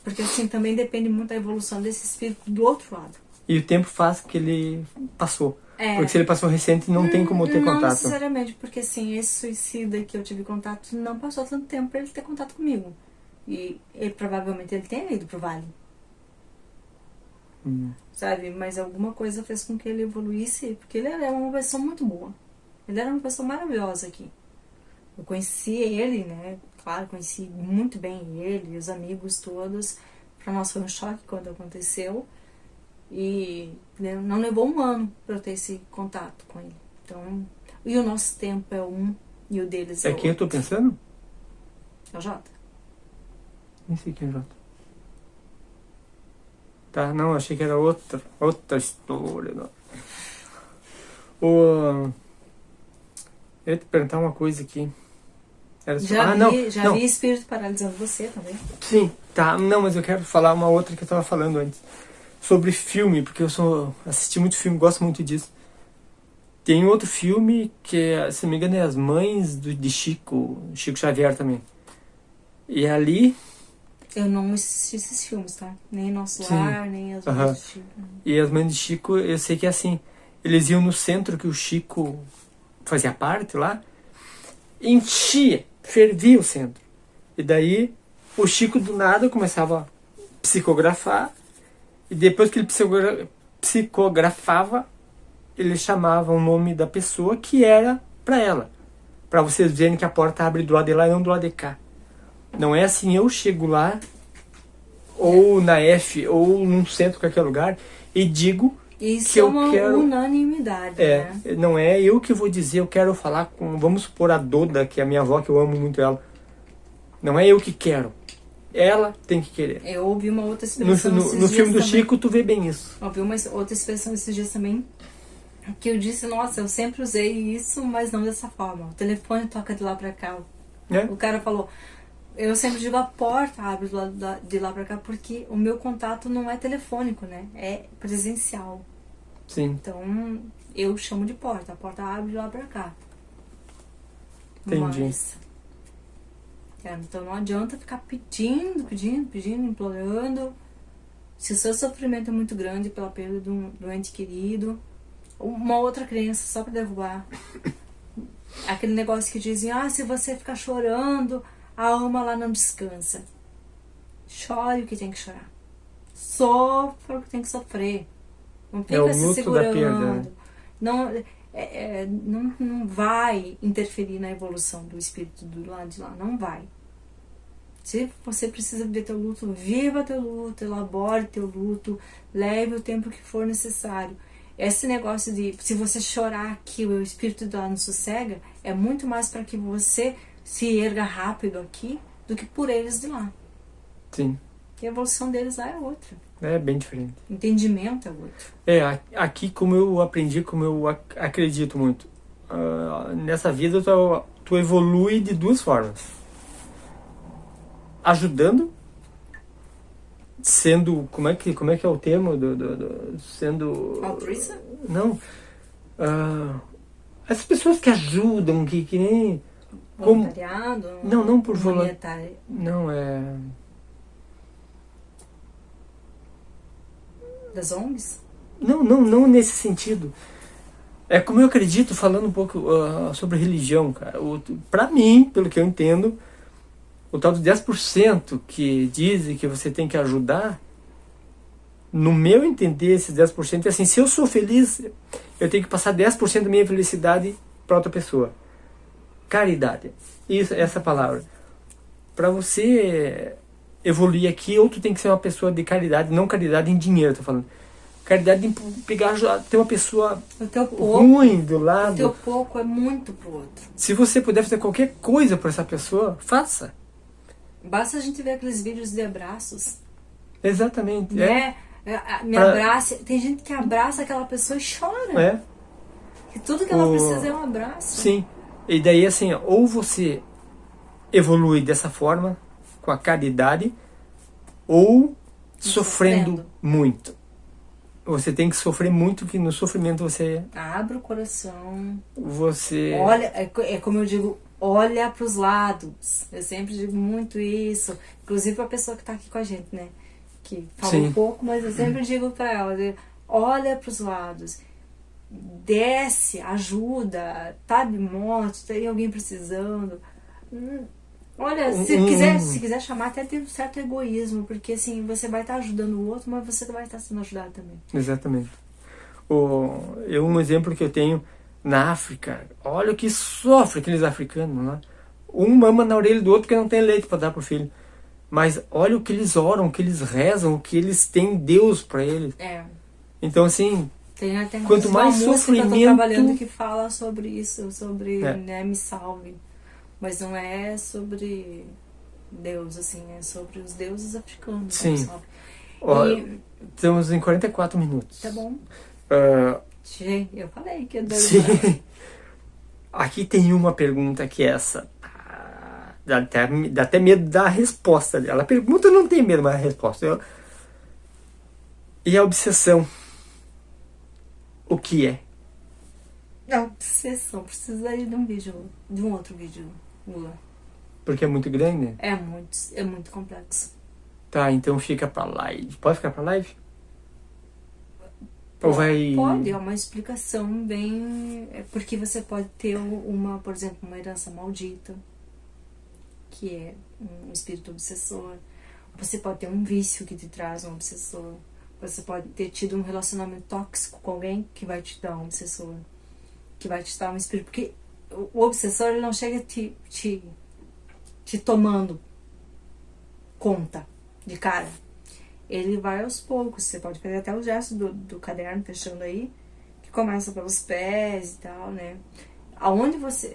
Porque assim, também depende muito da evolução desse espírito do outro lado. E o tempo faz que ele passou. Porque se ele passou recente, não tem como ter não contato. Não necessariamente, porque assim, esse suicida que eu tive contato não passou tanto tempo pra ele ter contato comigo. E provavelmente ele tenha ido pro vale. Sabe? Mas alguma coisa fez com que ele evoluísse, porque ele era uma pessoa muito boa. Ele era uma pessoa maravilhosa aqui. Eu conheci ele, né? Claro, conheci muito bem ele, os amigos todos. Pra nós foi um choque quando aconteceu. E não levou um ano pra eu ter esse contato com ele. Então, e o nosso tempo é um e o deles é outro. É quem eu tô pensando? É o Jota. Nem sei quem é o Jota. Tá, não, achei que era outra história. Não. Eu ia te perguntar uma coisa aqui. Era só... Já vi espírito paralisando você também. Sim, tá, não, mas eu quero falar uma outra que eu tava falando antes. Sobre filme, porque eu assisti muito filme, gosto muito disso. Tem outro filme que, se não me engano, é As Mães de Chico Xavier também. E ali... Eu não assisti esses filmes, tá? Nem Nosso Lar, nem As Mães de Chico. E As Mães de Chico, eu sei que é assim. Eles iam no centro que o Chico fazia parte lá, enchia, fervia o centro. E daí o Chico do nada começava a psicografar. E depois que ele psicografava, ele chamava o nome da pessoa que era pra ela. Pra vocês verem que a porta abre do lado de lá e não do lado de cá. Não é assim, eu chego lá, ou na F, ou num centro, qualquer lugar, e digo Isso que é eu uma quero... unanimidade, né? Não é eu que vou dizer, eu quero falar com, vamos supor, a Doda, que é a minha avó, que eu amo muito ela. Não é eu que quero. Ela tem que querer. Eu ouvi uma outra No, expressão no, esses no dias filme do também. Chico, tu vê bem isso. Ouvi uma outra expressão esses dias também, que eu disse, nossa, eu sempre usei isso, mas não dessa forma. O telefone toca de lá pra cá. É? O cara falou, eu sempre digo, a porta abre de lá pra cá, porque o meu contato não é telefônico, né? É presencial. Sim, Então, eu chamo de porta. A porta abre de lá pra cá. entendi. Então não adianta ficar pedindo, implorando. Se o seu sofrimento é muito grande pela perda de um ente querido, uma outra crença só pra derrubar. Aquele negócio que dizem, se você ficar chorando, a alma lá não descansa. Chore o que tem que chorar. Sofra o que tem que sofrer. Não fica o se luto segurando. da perda, né? Não vai interferir na evolução do espírito do lado de lá. Não vai. Se você precisa viver teu luto, viva teu luto, elabore teu luto, leve o tempo que for necessário. Esse negócio de, se você chorar aqui, o espírito de lá não sossega, é muito mais para que você se erga rápido aqui do que por eles de lá. Sim, E a evolução deles lá é outra. é bem diferente. O entendimento é outro. Aqui como eu aprendi, como eu acredito muito. Nessa vida tu evolui de duas formas. Ajudando, sendo, como é que é o termo sendo... Altruísta? Não. As pessoas que ajudam, que nem... Voluntariado? Não por humanitário. Não, Das ONGs? Não nesse sentido. É como eu acredito, falando um pouco sobre religião, cara. Pra mim, pelo que eu entendo, o tal dos 10% que dizem que você tem que ajudar, no meu entender, esses 10% é assim, se eu sou feliz, eu tenho que passar 10% da minha felicidade para outra pessoa. Caridade. Isso, essa palavra. Para você evoluir aqui, ou tu tem que ser uma pessoa de caridade, não caridade em dinheiro, tô falando. Caridade em pegar, ter uma pessoa O teu pouco, ruim do lado. o teu pouco é muito pro outro. Se você puder fazer qualquer coisa por essa pessoa, faça. Basta a gente ver aqueles vídeos de abraços. Exatamente. Né? Me abraça. Tem gente que abraça aquela pessoa e chora. E tudo que ela precisa é um abraço. Sim. E daí assim, ou você evolui dessa forma, com a caridade, ou sofrendo muito. Você tem que sofrer muito, que no sofrimento você... Abre o coração. Você... Olha, é como eu digo, olha para os lados. Eu sempre digo muito isso. Inclusive para a pessoa que está aqui com a gente, né? Que fala um pouco, mas eu sempre digo para ela, olha para os lados. Desce, ajuda, tá de moto, tem alguém precisando. Olha, se quiser chamar, até tem um certo egoísmo, porque assim, você vai estar ajudando o outro, mas você vai estar sendo ajudado também. Exatamente. Um exemplo que eu tenho na África, olha o que sofre aqueles africanos lá. Um mama na orelha do outro porque não tem leite para dar pro filho. Mas olha o que eles oram, o que eles rezam, o que eles têm Deus para eles. Então assim, tem até quanto mais sofrimento... que eu tô trabalhando que fala sobre isso, sobre né, me salve. Mas não é sobre Deus, assim, é sobre os deuses africanos. Sim. Sabe? Estamos em 44 minutos. Tá bom. Gente, eu falei que ia dar. Sim. Aqui tem uma pergunta que é essa. Dá até medo da resposta dela. A pergunta não tem medo, mas a resposta. E a obsessão? O que é? A obsessão precisa ir de um vídeo, de um outro vídeo, Lula. Porque é muito grande? É muito complexo. Tá, então fica pra live. Pode ficar pra live? Ou vai... Pode, é uma explicação bem... Porque você pode ter por exemplo, uma herança maldita, que é um espírito obsessor. Você pode ter um vício que te traz um obsessor. Você pode ter tido um relacionamento tóxico com alguém que vai te dar um obsessor. Que vai te dar um espírito. Porque o obsessor, ele não chega te tomando conta de cara. ele vai aos poucos. Você pode fazer até o gesto do caderno fechando aí, que começa pelos pés e tal, né?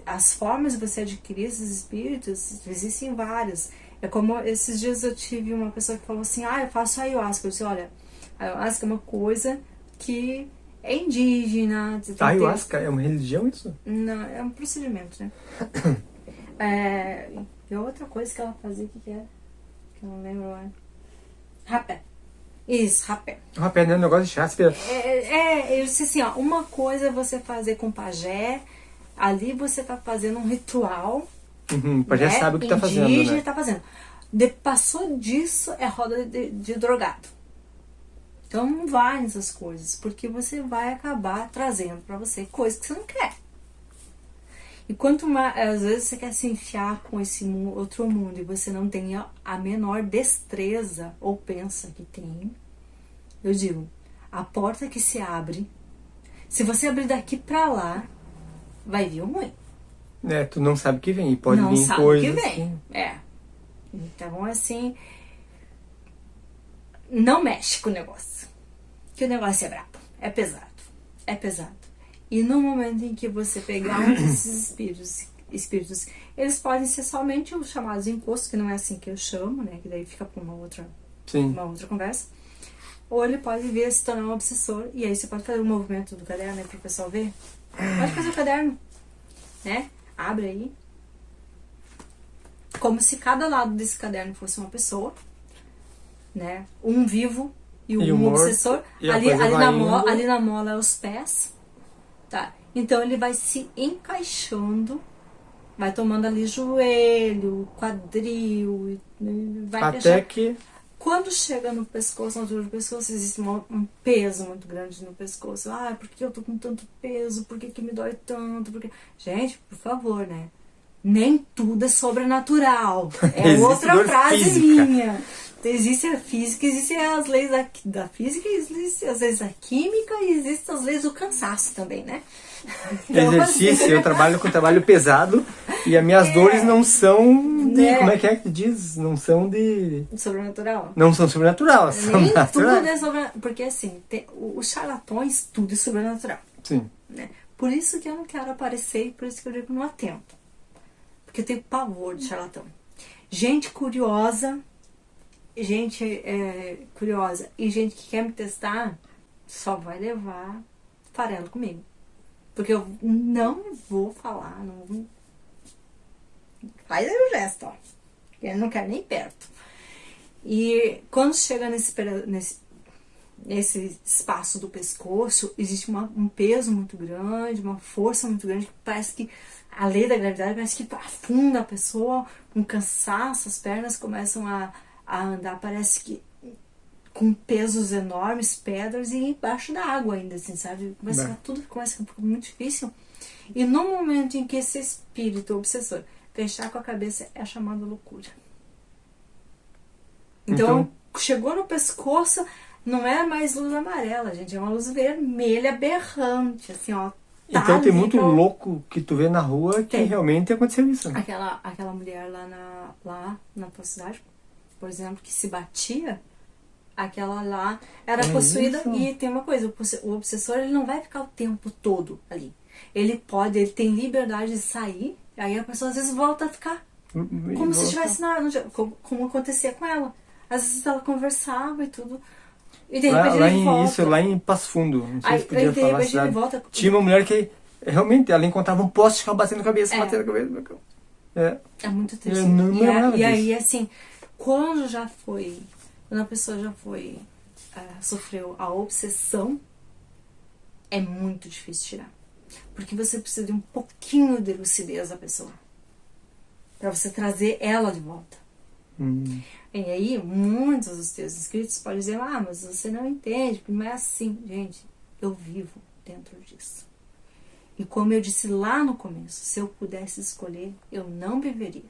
As formas de você adquirir esses espíritos, existem várias. É como esses dias eu tive uma pessoa que falou assim, eu faço ayahuasca. Eu disse, olha, ayahuasca é uma coisa que é indígena. Ayahuasca é uma religião isso? Não, é um procedimento, né? E outra coisa que ela fazia, que era? Que eu não lembro agora. Rapé. Isso, rapé. Rapé, né? Um negócio de chá. Eu disse assim, uma coisa é você fazer com pajé, ali você tá fazendo um ritual. O pajé sabe o que tá fazendo, indígena né? tá fazendo. Passou disso, é roda de drogado. Então não vai nessas coisas, porque você vai acabar trazendo pra você coisas que você não quer. E quanto mais, às vezes você quer se enfiar com esse outro mundo e você não tem a menor destreza, ou pensa que tem, eu digo, a porta que se abre, se você abrir daqui pra lá, vai vir o ruim. Tu não sabe o que vem, pode não vir sabe coisas. O que vem. Então, assim, não mexe com o negócio. Que o negócio é brabo, é pesado. E no momento em que você pegar um desses espíritos, eles podem ser somente os chamados encostos, que não é assim que eu chamo, né? Que daí fica para uma outra conversa. Ou ele pode vir a se tornar um obsessor, e aí você pode fazer o movimento do caderno, né, para o pessoal ver. Pode fazer o caderno, né? Abre aí. Como se cada lado desse caderno fosse uma pessoa, né? Um vivo e um obsessor. Ali na mola é os pés, tá? Então ele vai se encaixando, vai tomando ali joelho, quadril, vai até que quando chega no pescoço, na altura do pescoço, existe um peso muito grande no pescoço. Por que eu tô com tanto peso? Por que me dói tanto? Gente, por favor, né? Nem tudo é sobrenatural. É outra frase física. minha. Existe a física, existem as leis da física, existem as leis da química e existem as leis do cansaço também, né? Então, exercício, eu trabalho com trabalho pesado e as minhas dores não são de, como é que diz? Não são de... Sobrenatural. Não são sobrenatural, são Nem naturais. tudo é sobrenatural. Porque assim, os charlatões, tudo é sobrenatural. Sim. Né? Por isso que eu não quero aparecer e por isso que eu digo não atento. Porque eu tenho pavor de charlatão. Gente curiosa e gente que quer me testar só vai levar farelo comigo. Porque eu não vou falar, não. Faz aí o gesto, ó. Eu não quero nem perto. E quando chega nesse espaço do pescoço, existe um peso muito grande, uma força muito grande, que parece que a lei da gravidade parece que afunda a pessoa, com cansaço, as pernas começam a andar, parece que com pesos enormes, pedras, e embaixo da água ainda, assim, sabe? Tudo começa a ficar muito difícil. E no momento em que esse espírito obsessor fechar com a cabeça, é a chamada loucura. Então, chegou no pescoço, não é mais luz amarela, gente, é uma luz vermelha berrante, assim, ó. Então tem muito louco que tu vê na rua que realmente aconteceu isso. Né? Aquela mulher lá na tua cidade, por exemplo, que se batia, aquela lá era possuída. Isso. E tem uma coisa, o obsessor, ele não vai ficar o tempo todo ali. Ele tem liberdade de sair, aí a pessoa às vezes volta a ficar como se estivesse como acontecia com ela. Às vezes ela conversava e tudo, e de repente ele volta. Lá em Passo Fundo, não sei se podia de falar repente ele volta. Tinha uma mulher que realmente ela encontrava um poste e ficava batendo a cabeça, batendo a cabeça. É muito triste. E aí, assim, quando a pessoa já foi, sofreu a obsessão, é muito difícil tirar. Porque você precisa de um pouquinho de lucidez da pessoa. Pra você trazer ela de volta. E aí, muitos dos teus inscritos podem dizer, mas você não entende, porque não é assim. Gente, eu vivo dentro disso. E como eu disse lá no começo, se eu pudesse escolher, eu não viveria.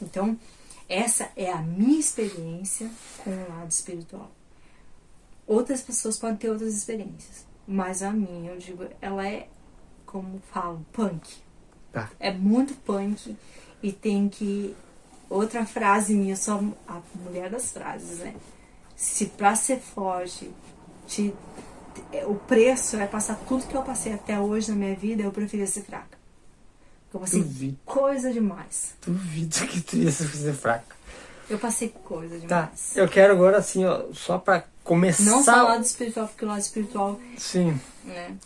Então, essa é a minha experiência com o lado espiritual. Outras pessoas podem ter outras experiências, mas a minha, eu digo, ela é, como falam, punk. Tá. É muito punk e tem que... Outra frase minha, sou a mulher das frases, né? Se pra ser forte, o preço é passar tudo que eu passei até hoje na minha vida, eu preferia ser fraca. Porque eu passei Duvido. coisa demais. Duvido que tu ia ser fraca. Eu passei coisa Tá, demais. eu quero agora assim, ó, só pra começar... Não só o lado espiritual, porque o lado espiritual, Sim, né?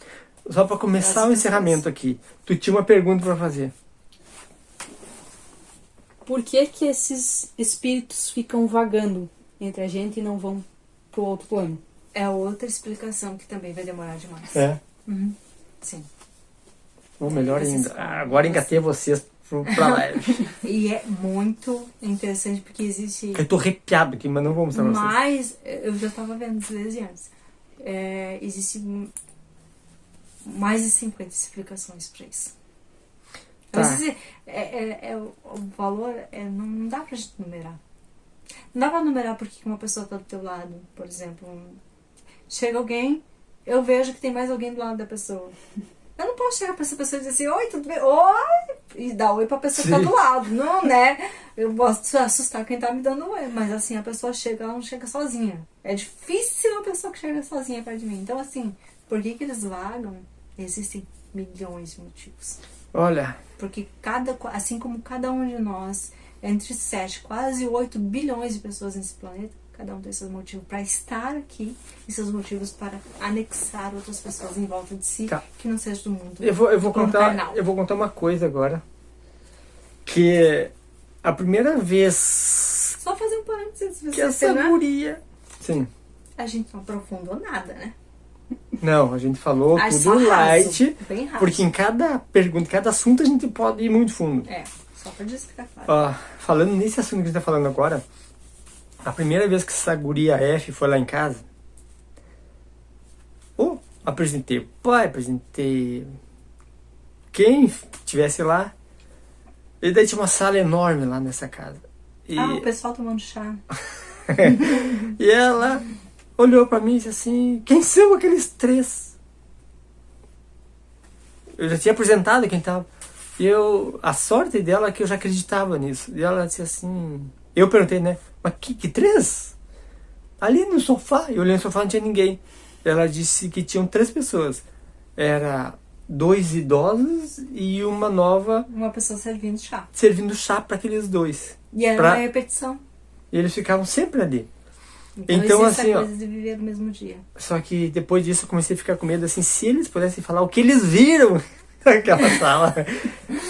só pra começar o Graças a encerramento aqui. Tu tinha uma pergunta pra fazer. Por que que esses espíritos ficam vagando entre a gente e não vão pro outro plano? É outra explicação que também vai demorar demais. É, Uhum. Sim. ou melhor Vocês ainda, falam, agora engatei vocês pra live. E é muito interessante porque existe Eu tô arrepiado aqui, mas não vou mostrar pra vocês. mais. Eu já estava vendo desde antes. Existe mais de 50 explicações para isso. Tá. Às vezes, o valor não dá pra gente numerar. Não dá pra numerar porque uma pessoa tá do teu lado, por exemplo. Chega alguém, eu vejo que tem mais alguém do lado da pessoa. Eu não posso chegar pra essa pessoa e dizer assim, oi, tudo bem? Oi! E dar oi pra pessoa que tá Sim. do lado. Não, né? Eu posso assustar quem tá me dando oi. Mas assim, a pessoa chega, ela não chega sozinha. É difícil a pessoa que chega sozinha perto de mim. Então assim, por que eles vagam? Existem milhões de motivos. Olha, Porque assim como cada um de nós, entre 7, quase 8 bilhões de pessoas nesse planeta, cada um tem seus motivos para estar aqui e seus motivos para anexar outras pessoas em volta de si, Tá. que não seja do mundo. eu vou carnal. contar uma coisa agora. Que a primeira vez Só fazer um parênteses, que você essa né? guria... Sim. A gente não aprofundou nada, né? Não, a gente falou Ah, tudo só raso, light. bem raso. Porque em cada pergunta, em cada assunto a gente pode ir muito fundo. Só pra ficar claro. Ó, falando nesse assunto que a gente tá falando agora, a primeira vez que essa guria F foi lá em casa, apresentei o pai, apresentei quem tivesse lá, e daí tinha uma sala enorme lá nessa casa. E, O pessoal tomando chá. e ela olhou pra mim e disse assim, quem são aqueles 3? Eu já tinha apresentado quem tava. E a sorte dela é que eu já acreditava nisso. E ela disse assim... Eu perguntei, né? Mas que 3? Ali no sofá. Eu olhei no sofá, não tinha ninguém. Ela disse que tinham 3 pessoas. Era 2 idosos e uma nova Uma pessoa servindo chá. servindo chá para aqueles 2. E era uma repetição. E eles ficavam sempre ali. Então assim, a ó, coisa de viver no mesmo dia. Só que depois disso eu comecei a ficar com medo, assim, se eles pudessem falar o que eles viram naquela sala.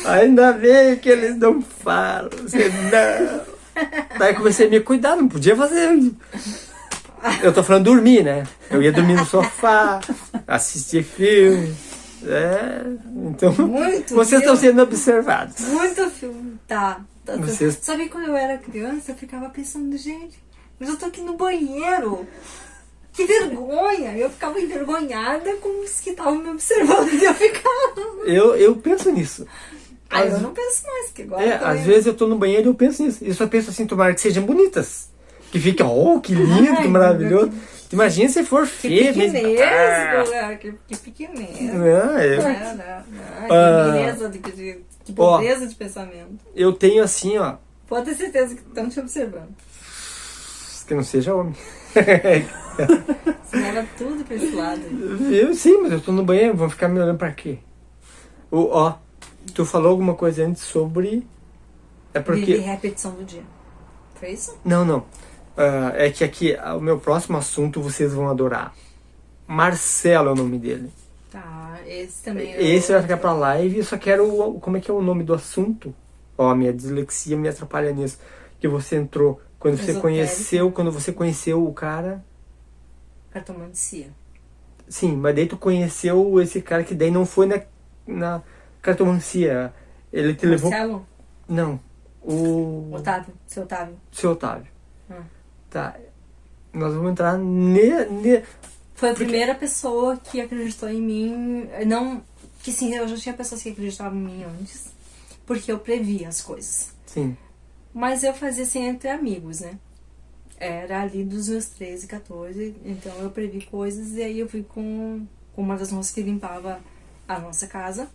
Ainda bem que eles não falam, senão... Daí eu comecei a me cuidar, não podia fazer. Eu tô falando dormir, né? Eu ia dormir no sofá, assistir filme. Então, Muito vocês estão filme. sendo observados. Muito filme. Tá. Vocês- Sabe quando eu era criança, eu ficava pensando, gente, mas eu tô aqui no banheiro. Que vergonha! Eu ficava envergonhada com os que estavam me observando e eu ficava. Eu penso nisso. Aí Às- eu não penso mais, que agora. eu tô às indo. vezes eu tô no banheiro e eu penso nisso. Eu só penso assim, tomara que sejam bonitas. Que fiquem, que lindo, Ai, que maravilhoso. meu Imagina se for Que feio. fique mesmo. mesmo, que fique mesmo. Não, Que beleza, que pobreza de pensamento. eu tenho assim, ó, Pode ter certeza que estão te observando. que não seja homem. Você leva tudo pra esse lado. Sim, mas eu tô no banheiro, vão ficar me olhando pra quê? Tu falou alguma coisa antes sobre... É Viver porque... repetição do dia. Foi isso? Não. É que aqui, o meu próximo assunto vocês vão adorar. Marcelo é o nome dele. Tá, esse também. Esse vai ficar pra live, eu só quero... Como é que é o nome do assunto? A minha dislexia me atrapalha nisso. Que você entrou, quando você conheceu o cara... Cartomancia. Sim, mas daí tu conheceu esse cara que daí não foi na cartomancia. Ele te levou... Marcelo? Não. Otávio? Seu Otávio? Seu Otávio. Ah. Tá. Nós vamos entrar Foi a primeira pessoa que acreditou em mim. Não. Que sim, eu já tinha pessoas que acreditavam em mim antes. Porque eu previa as coisas. Sim. Mas eu fazia assim entre amigos, né? Era ali dos meus 13, 14. Então eu previ coisas. E aí eu fui com uma das moças que limpava a nossa casa.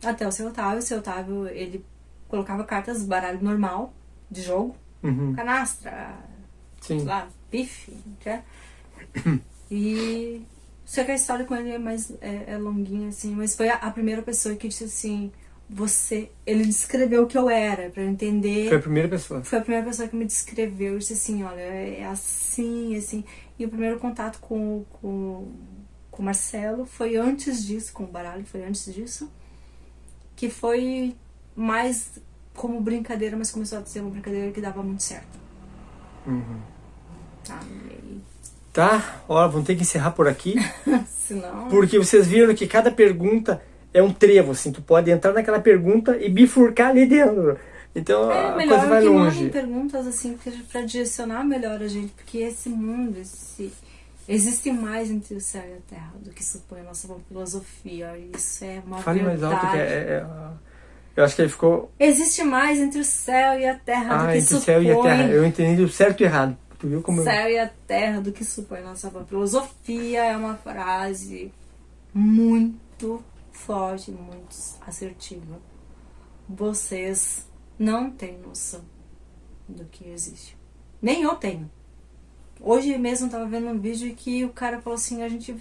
Até o seu Otávio. O seu Otávio, ele colocava cartas, baralho normal, de jogo. Uhum. Canastra, Sim. sei lá, bife, né? E só que a história com ele é longuinha, assim, mas foi a primeira pessoa que disse assim, ele descreveu o que eu era, pra eu entender. Foi a primeira pessoa. Foi a primeira pessoa que me descreveu, disse assim, olha, é assim, assim. E o primeiro contato com o Marcelo foi antes disso, com o baralho, foi antes disso, que foi mais como brincadeira, mas começou a ser uma brincadeira que dava muito certo. Tá, e aí, Tá, ó, vamos ter que encerrar por aqui. senão... Porque vocês viram que cada pergunta é um trevo, assim. Tu pode entrar naquela pergunta e bifurcar ali dentro. Então É a melhor coisa vai que longe. mandem perguntas assim pra direcionar melhor a gente, porque esse mundo, existe mais entre o céu e a terra do que supõe a nossa filosofia. Isso é uma Fale mais verdade. alto que eu acho que ele ficou... Existe mais entre o céu e a terra do que entre o supõe. céu e a terra. Eu entendi o certo e errado. Tu viu como... Céu e a terra do que supõe a nossa filosofia é uma frase muito forte, muito assertiva. Vocês não têm noção do que existe. Nem eu tenho. Hoje mesmo eu tava vendo um vídeo que o cara falou assim, a gente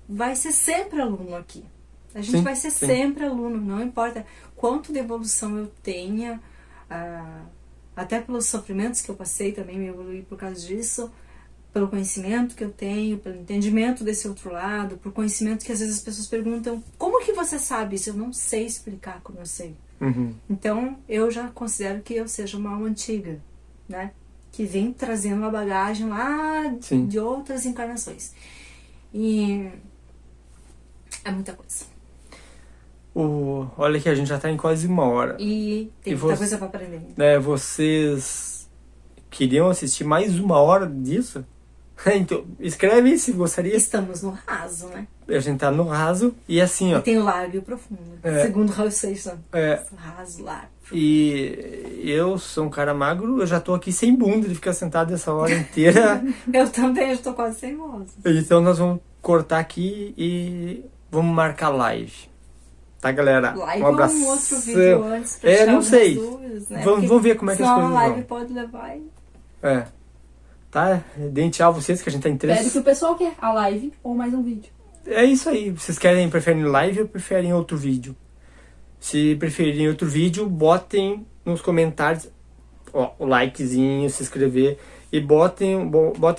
vai ser sempre aluno aqui. A gente vai ser sempre aluno, não importa quanto de evolução eu tenha, até pelos sofrimentos que eu passei também, me evoluí por causa disso, pelo conhecimento que eu tenho, pelo entendimento desse outro lado, por conhecimento que às vezes as pessoas perguntam, como que você sabe isso? Eu não sei explicar como eu sei. Então, eu já considero que eu seja uma alma antiga, né? Que vem trazendo uma bagagem lá de outras encarnações. E é muita coisa. Olha que a gente já tá em quase 1 hora. E tem muita coisa pra aprender. Vocês queriam assistir mais 1 hora disso? Então, escreve aí se gostaria. Estamos no raso, né? A gente tá no raso e assim, ó. E tem o largo e o profundo. Segundo Raul Seixas. Raso, largo. E eu sou um cara magro, eu já tô aqui sem bunda de ficar sentado essa hora inteira. Eu também, eu tô quase sem voz. Então nós vamos cortar aqui e vamos marcar live. Tá, galera? Live um abraço. Ou um outro vídeo antes pra tirar não sei. Dúvidas, né? Vamos ver como é que as coisas vão. Senão a live vão. pode levar e... Tá? Deem tchau a vocês, que a gente tá em 3. Pede o que o pessoal quer, a live ou mais um vídeo. É isso aí. Vocês preferem live ou preferem outro vídeo? Se preferirem outro vídeo, botem nos comentários o likezinho, se inscrever. E botem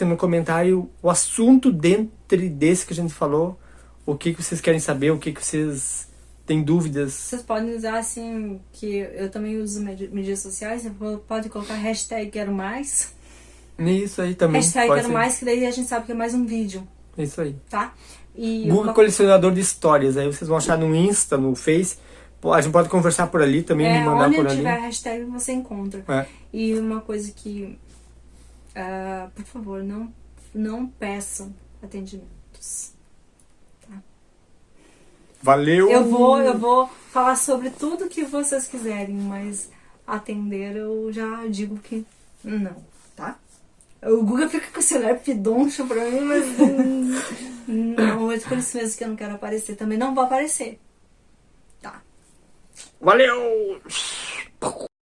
no comentário o assunto dentro desse que a gente falou. O que vocês querem saber, o que vocês têm dúvidas. Vocês podem usar assim, que eu também uso mídias sociais. Você pode colocar hashtag quero mais. Isso aí também. Hashtag quero mais, que daí a gente sabe que é mais um vídeo. Isso aí. Tá? E Google Colecionador de Histórias. Aí vocês vão achar no Insta, no Face. A gente pode conversar por ali também, me mandar por ali. Onde tiver hashtag você encontra. E uma coisa que, por favor, não peçam atendimentos. Tá? Valeu! Eu vou falar sobre tudo que vocês quiserem, mas atender eu já digo que não, tá? O Google fica com esse olhar pidoncho pra mim, mas não, é por isso mesmo que eu não quero aparecer. Também não vou aparecer. Tá? Valeu!